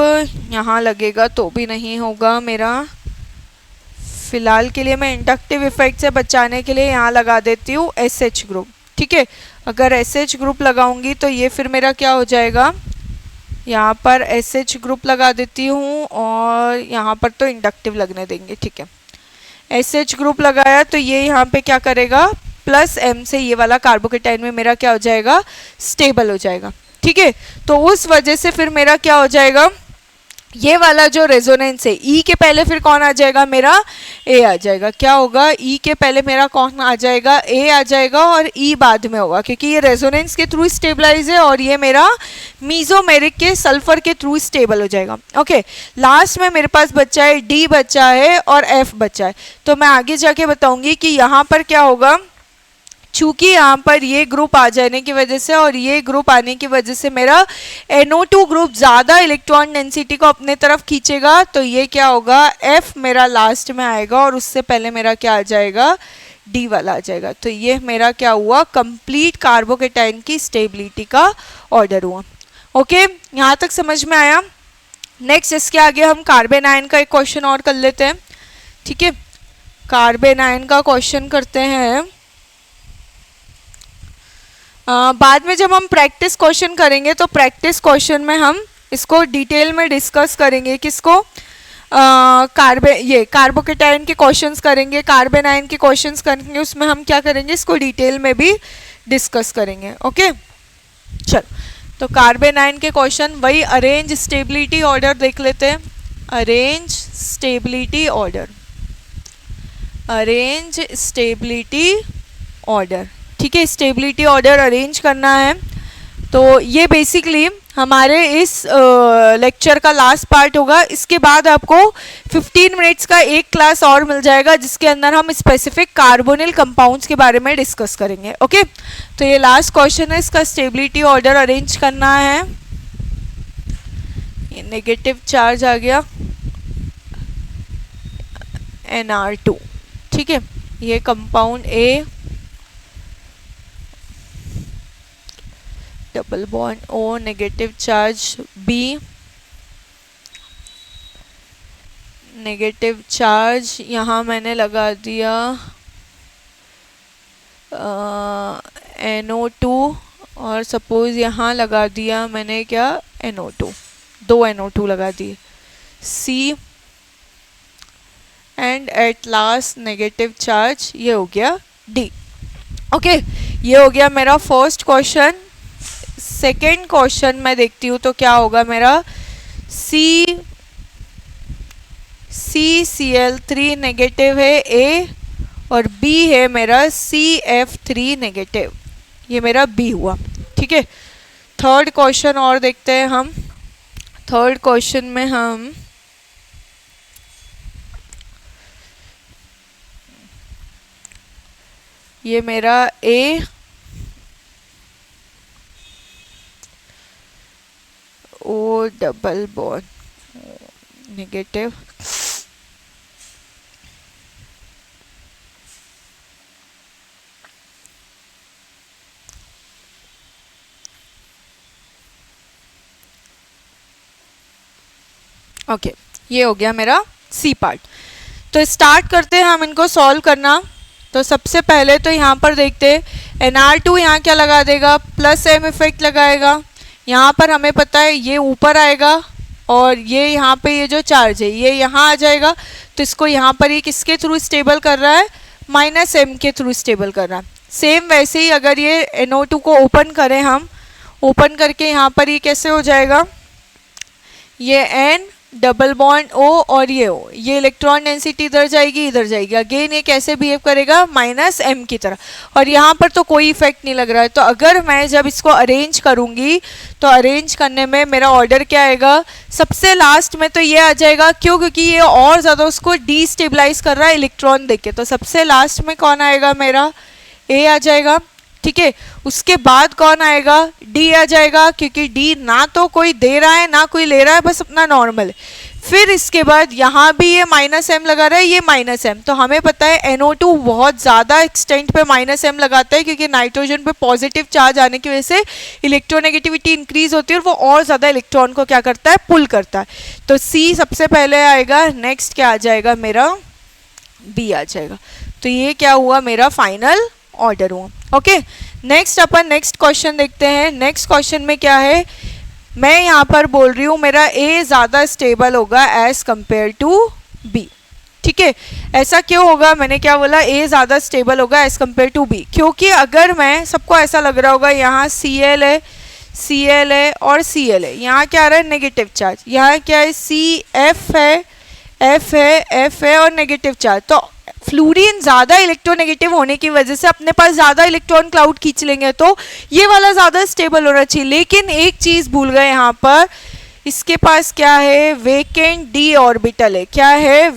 यहाँ लगेगा तो भी नहीं होगा मेरा, फिलहाल के लिए मैं इंडक्टिव इफेक्ट से बचाने के लिए यहाँ लगा देती हूँ SH ग्रुप। ठीक है, अगर SH ग्रुप लगाऊंगी तो ये फिर मेरा क्या हो जाएगा, यहाँ पर SH ग्रुप लगा देती हूँ, और यहाँ पर तो इंडक्टिव लगने देंगे। ठीक है, SH ग्रुप लगाया तो ये यहाँ पे क्या करेगा, प्लस M से ये वाला कार्बोकेटाइन में मेरा क्या हो जाएगा, स्टेबल हो जाएगा। ठीक है, तो उस वजह से फिर मेरा क्या हो जाएगा, ये वाला जो रेजोनेंस है ई के पहले फिर कौन आ जाएगा, मेरा ए आ जाएगा। क्या होगा, ई के पहले मेरा कौन आ जाएगा, ए आ जाएगा, और ई बाद में होगा क्योंकि ये रेजोनेंस के थ्रू स्टेबलाइज है और ये मेरा मीजोमेरिक के सल्फर के थ्रू स्टेबल हो जाएगा। ओके, लास्ट में मेरे पास बच्चा है डी बच्चा है और एफ बच्चा है। तो मैं आगे जाके बताऊंगी कि यहाँ पर क्या होगा, चूंकि यहाँ पर ये ग्रुप आ जाने की वजह से और ये ग्रुप आने की वजह से मेरा NO2 ग्रुप ज़्यादा इलेक्ट्रॉन डेंसिटी को अपने तरफ खींचेगा, तो ये क्या होगा, F मेरा लास्ट में आएगा और उससे पहले मेरा क्या आ जाएगा, D वाला आ जाएगा। तो ये मेरा क्या हुआ, कंप्लीट कार्बोकेटाइन की स्टेबिलिटी का ऑर्डर हुआ। ओके, यहाँ तक समझ में आया। नेक्स्ट इसके आगे हम कार्बन आयन का एक क्वेश्चन और कर लेते हैं। ठीक है, कार्बन आयन का क्वेश्चन करते हैं। बाद में जब हम प्रैक्टिस क्वेश्चन करेंगे तो प्रैक्टिस क्वेश्चन में हम इसको डिटेल में डिस्कस करेंगे। किसको, कार्बोकेटाइन के क्वेश्चंस करेंगे, कार्बन आयन के क्वेश्चंस करेंगे, उसमें हम क्या करेंगे, इसको डिटेल में भी डिस्कस करेंगे। ओके, चलो तो कार्बन आयन के क्वेश्चन वही अरेंज स्टेबिलिटी ऑर्डर देख लेते हैं। Arrange stability order, arrange stability order. ठीक है, स्टेबिलिटी ऑर्डर अरेंज करना है। तो ये बेसिकली हमारे इस लेक्चर का लास्ट पार्ट होगा। इसके बाद आपको 15 मिनट्स का एक क्लास और मिल जाएगा जिसके अंदर हम स्पेसिफिक कार्बोनिल कंपाउंड्स के बारे में डिस्कस करेंगे। ओके, तो ये लास्ट क्वेश्चन है, इसका स्टेबिलिटी ऑर्डर अरेंज करना है। ये नेगेटिव चार्ज आ गया NR2। ठीक है, ये compound A, double bond O, negative charge B, negative charge यहाँ मैंने लगा दिया NO2 और सपोज यहाँ लगा दिया मैंने क्या, NO2, 2 NO2 लगा दिए C, and at last negative charge, ये हो गया D। ओके, ये हो गया मेरा फर्स्ट क्वेश्चन। सेकेंड क्वेश्चन मैं देखती हूँ तो क्या होगा मेरा, CCl3 नेगेटिव है A और B है मेरा CF3 नेगेटिव, ये मेरा B हुआ। ठीक है, थर्ड क्वेश्चन और देखते हैं हम। थर्ड क्वेश्चन में हम ये मेरा A O double bond negative, okay, ये हो गया मेरा C पार्ट। तो स्टार्ट करते हैं हम इनको सॉल्व करना। तो सबसे पहले तो यहाँ पर देखते हैं NR2 यहाँ क्या लगा देगा, प्लस M इफेक्ट लगाएगा। यहाँ पर हमें पता है ये ऊपर आएगा और ये यहाँ पे ये जो चार्ज है ये यहाँ आ जाएगा, तो इसको यहाँ पर ये किसके थ्रू स्टेबल कर रहा है, -M के थ्रू स्टेबल कर रहा है। सेम वैसे ही अगर ये NO2 को ओपन करें हम, ओपन करके यहाँ पर ये कैसे हो जाएगा, ये N डबल बॉन्ड O और ये O, ये इलेक्ट्रॉन डेंसिटी इधर जाएगी। अगेन ये कैसे बिहेव करेगा, -M की तरह, और यहाँ पर तो कोई इफेक्ट नहीं लग रहा है। तो अगर मैं जब इसको अरेंज करूँगी तो अरेंज करने में मेरा ऑर्डर क्या आएगा, सबसे लास्ट में तो ये आ जाएगा। क्यों, क्योंकि ये और ज़्यादा उसको डीस्टेबलाइज कर रहा है इलेक्ट्रॉन देके। तो सबसे लास्ट में कौन आएगा, मेरा A आ जाएगा। ठीक है, उसके बाद कौन आएगा, D आ जाएगा, क्योंकि D ना तो कोई दे रहा है ना कोई ले रहा है, बस अपना नॉर्मल। फिर इसके बाद यहाँ भी ये -M लगा रहा है, ये -M। तो हमें पता है NO2 बहुत ज़्यादा एक्सटेंट पे -M लगाता है क्योंकि नाइट्रोजन पे पॉजिटिव चार्ज आने की वजह से इलेक्ट्रोनेगेटिविटी इंक्रीज होती है और वो और ज़्यादा इलेक्ट्रॉन को क्या करता है, पुल करता है। तो C सबसे पहले आएगा, नेक्स्ट क्या आ जाएगा, मेरा B आ जाएगा। तो ये क्या हुआ, मेरा फाइनल ऑर्डर हुआ। ओके, नेक्स्ट अपन नेक्स्ट क्वेश्चन देखते हैं। नेक्स्ट क्वेश्चन में क्या है, मैं यहाँ पर बोल रही हूँ मेरा A ज़्यादा स्टेबल होगा एज कंपेयर टू B। ठीक है, ऐसा क्यों होगा, मैंने क्या बोला, A ज़्यादा स्टेबल होगा एज कंपेयर टू B, क्योंकि अगर मैं, सबको ऐसा लग रहा होगा यहाँ Cl है, Cl है और Cl है। यहाँ क्या आ रहा है, नेगेटिव चार्ज। यहाँ क्या है, CF है, F है, F है और नेगेटिव चार्ज। तो फ्लूरीन ज़्यादा इलेक्ट्रोनेगेटिव होने की वजह से अपने पास ज़्यादा इलेक्ट्रॉन क्लाउड खींच लेंगे, तो ये वाला ज़्यादा स्टेबल होना चाहिए। लेकिन एक चीज़ भूल गए यहाँ पर, इसके पास क्या है, वेकेंट डी ऑर्बिटल है। क्या है,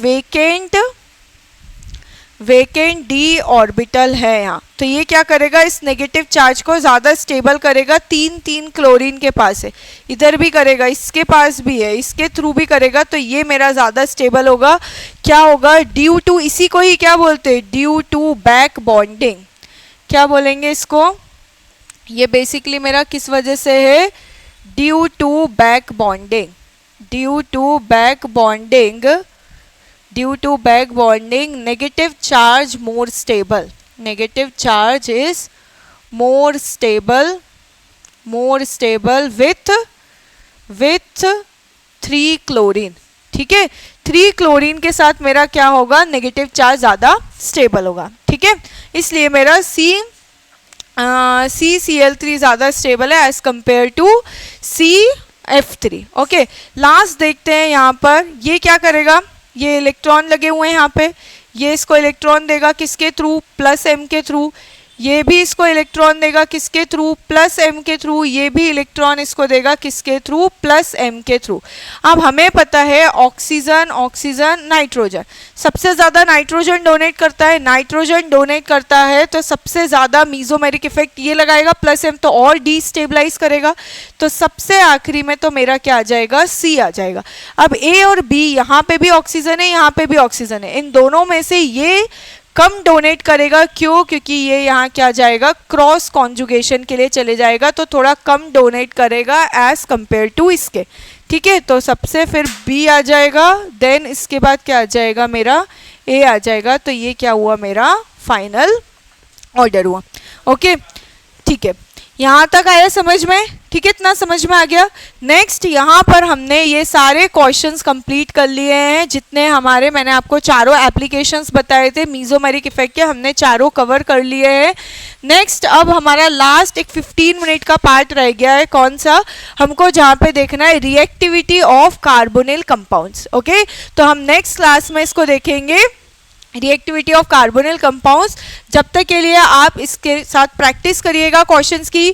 वेकेंट डी ऑर्बिटल है यहाँ। तो ये क्या करेगा, इस नेगेटिव चार्ज को ज़्यादा स्टेबल करेगा। 3 क्लोरीन के पास है, इधर भी करेगा, इसके पास भी है, इसके थ्रू भी करेगा, तो ये मेरा ज़्यादा स्टेबल होगा। क्या होगा, ड्यू टू, इसी को ही क्या बोलते हैं, ड्यू टू बैक बॉन्डिंग। क्या बोलेंगे इसको, ये बेसिकली मेरा किस वजह से है, due to back bonding. Due to back bonding, due to back bonding, negative charge more stable, negative charge is more stable with 3 chlorine. ठीक है, 3 क्लोरीन के साथ मेरा क्या होगा, नेगेटिव चार्ज ज़्यादा स्टेबल होगा। ठीक है, इसलिए मेरा CCl3 ज़्यादा स्टेबल है एज कंपेयर टू CF3। ओके, लास्ट देखते हैं यहाँ पर, ये क्या करेगा, ये इलेक्ट्रॉन लगे हुए हैं यहाँ पे, ये इसको इलेक्ट्रॉन देगा किसके थ्रू, प्लस m के थ्रू। ये भी इसको इलेक्ट्रॉन देगा किसके थ्रू, प्लस m के थ्रू। ये भी इलेक्ट्रॉन इसको देगा किसके थ्रू, प्लस m के थ्रू। अब हमें पता है ऑक्सीजन, नाइट्रोजन, सबसे ज़्यादा नाइट्रोजन डोनेट करता है, तो सबसे ज़्यादा मीजोमेरिक इफेक्ट ये लगाएगा प्लस m, तो और डीस्टेबलाइज करेगा। तो सबसे आखिरी में तो मेरा क्या आ जाएगा, C आ जाएगा। अब A और B, यहाँ पे भी ऑक्सीजन है, यहाँ पे भी ऑक्सीजन है, इन दोनों में से ये कम डोनेट करेगा। क्यों, क्योंकि ये यहाँ क्या जाएगा, क्रॉस कॉन्जुगेशन के लिए चले जाएगा, तो थोड़ा कम डोनेट करेगा एज कंपेयर टू इसके। ठीक है, तो सबसे फिर B आ जाएगा, देन इसके बाद क्या आ जाएगा, मेरा A आ जाएगा। तो ये क्या हुआ, मेरा फाइनल ऑर्डर हुआ। ओके, ठीक है, यहाँ तक आया समझ में। ठीक है, इतना समझ में आ गया। नेक्स्ट यहाँ पर हमने ये सारे क्वेश्चंस कंप्लीट कर लिए हैं, जितने हमारे, मैंने आपको चारों एप्लीकेशंस बताए थे मीजोमेरिक इफेक्ट के, हमने चारों कवर कर लिए हैं। नेक्स्ट अब हमारा लास्ट एक 15 मिनट का पार्ट रह गया है, कौन सा, हमको जहाँ पे देखना है reactivity of carbonyl compounds. Okay, तो हम नेक्स्ट क्लास में इसको देखेंगे, रिएक्टिविटी ऑफ कार्बोनिल कंपाउंड्स। जब तक के लिए आप इसके साथ प्रैक्टिस करिएगा, क्वेश्चंस की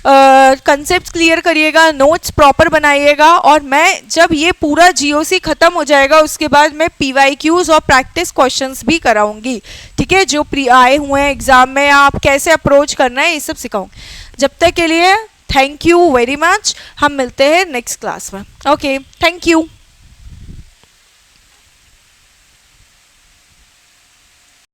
कंसेप्ट क्लियर करिएगा, नोट्स प्रॉपर बनाइएगा, और मैं जब ये पूरा जीओसी खत्म हो जाएगा उसके बाद मैं PYQs और प्रैक्टिस क्वेश्चंस भी कराऊंगी। ठीक है, जो आए हुए हैं एग्जाम में, आप कैसे अप्रोच करना है ये सब सिखाऊंगी। जब तक के लिए थैंक यू वेरी मच, हम मिलते हैं नेक्स्ट क्लास में। Okay, thank you.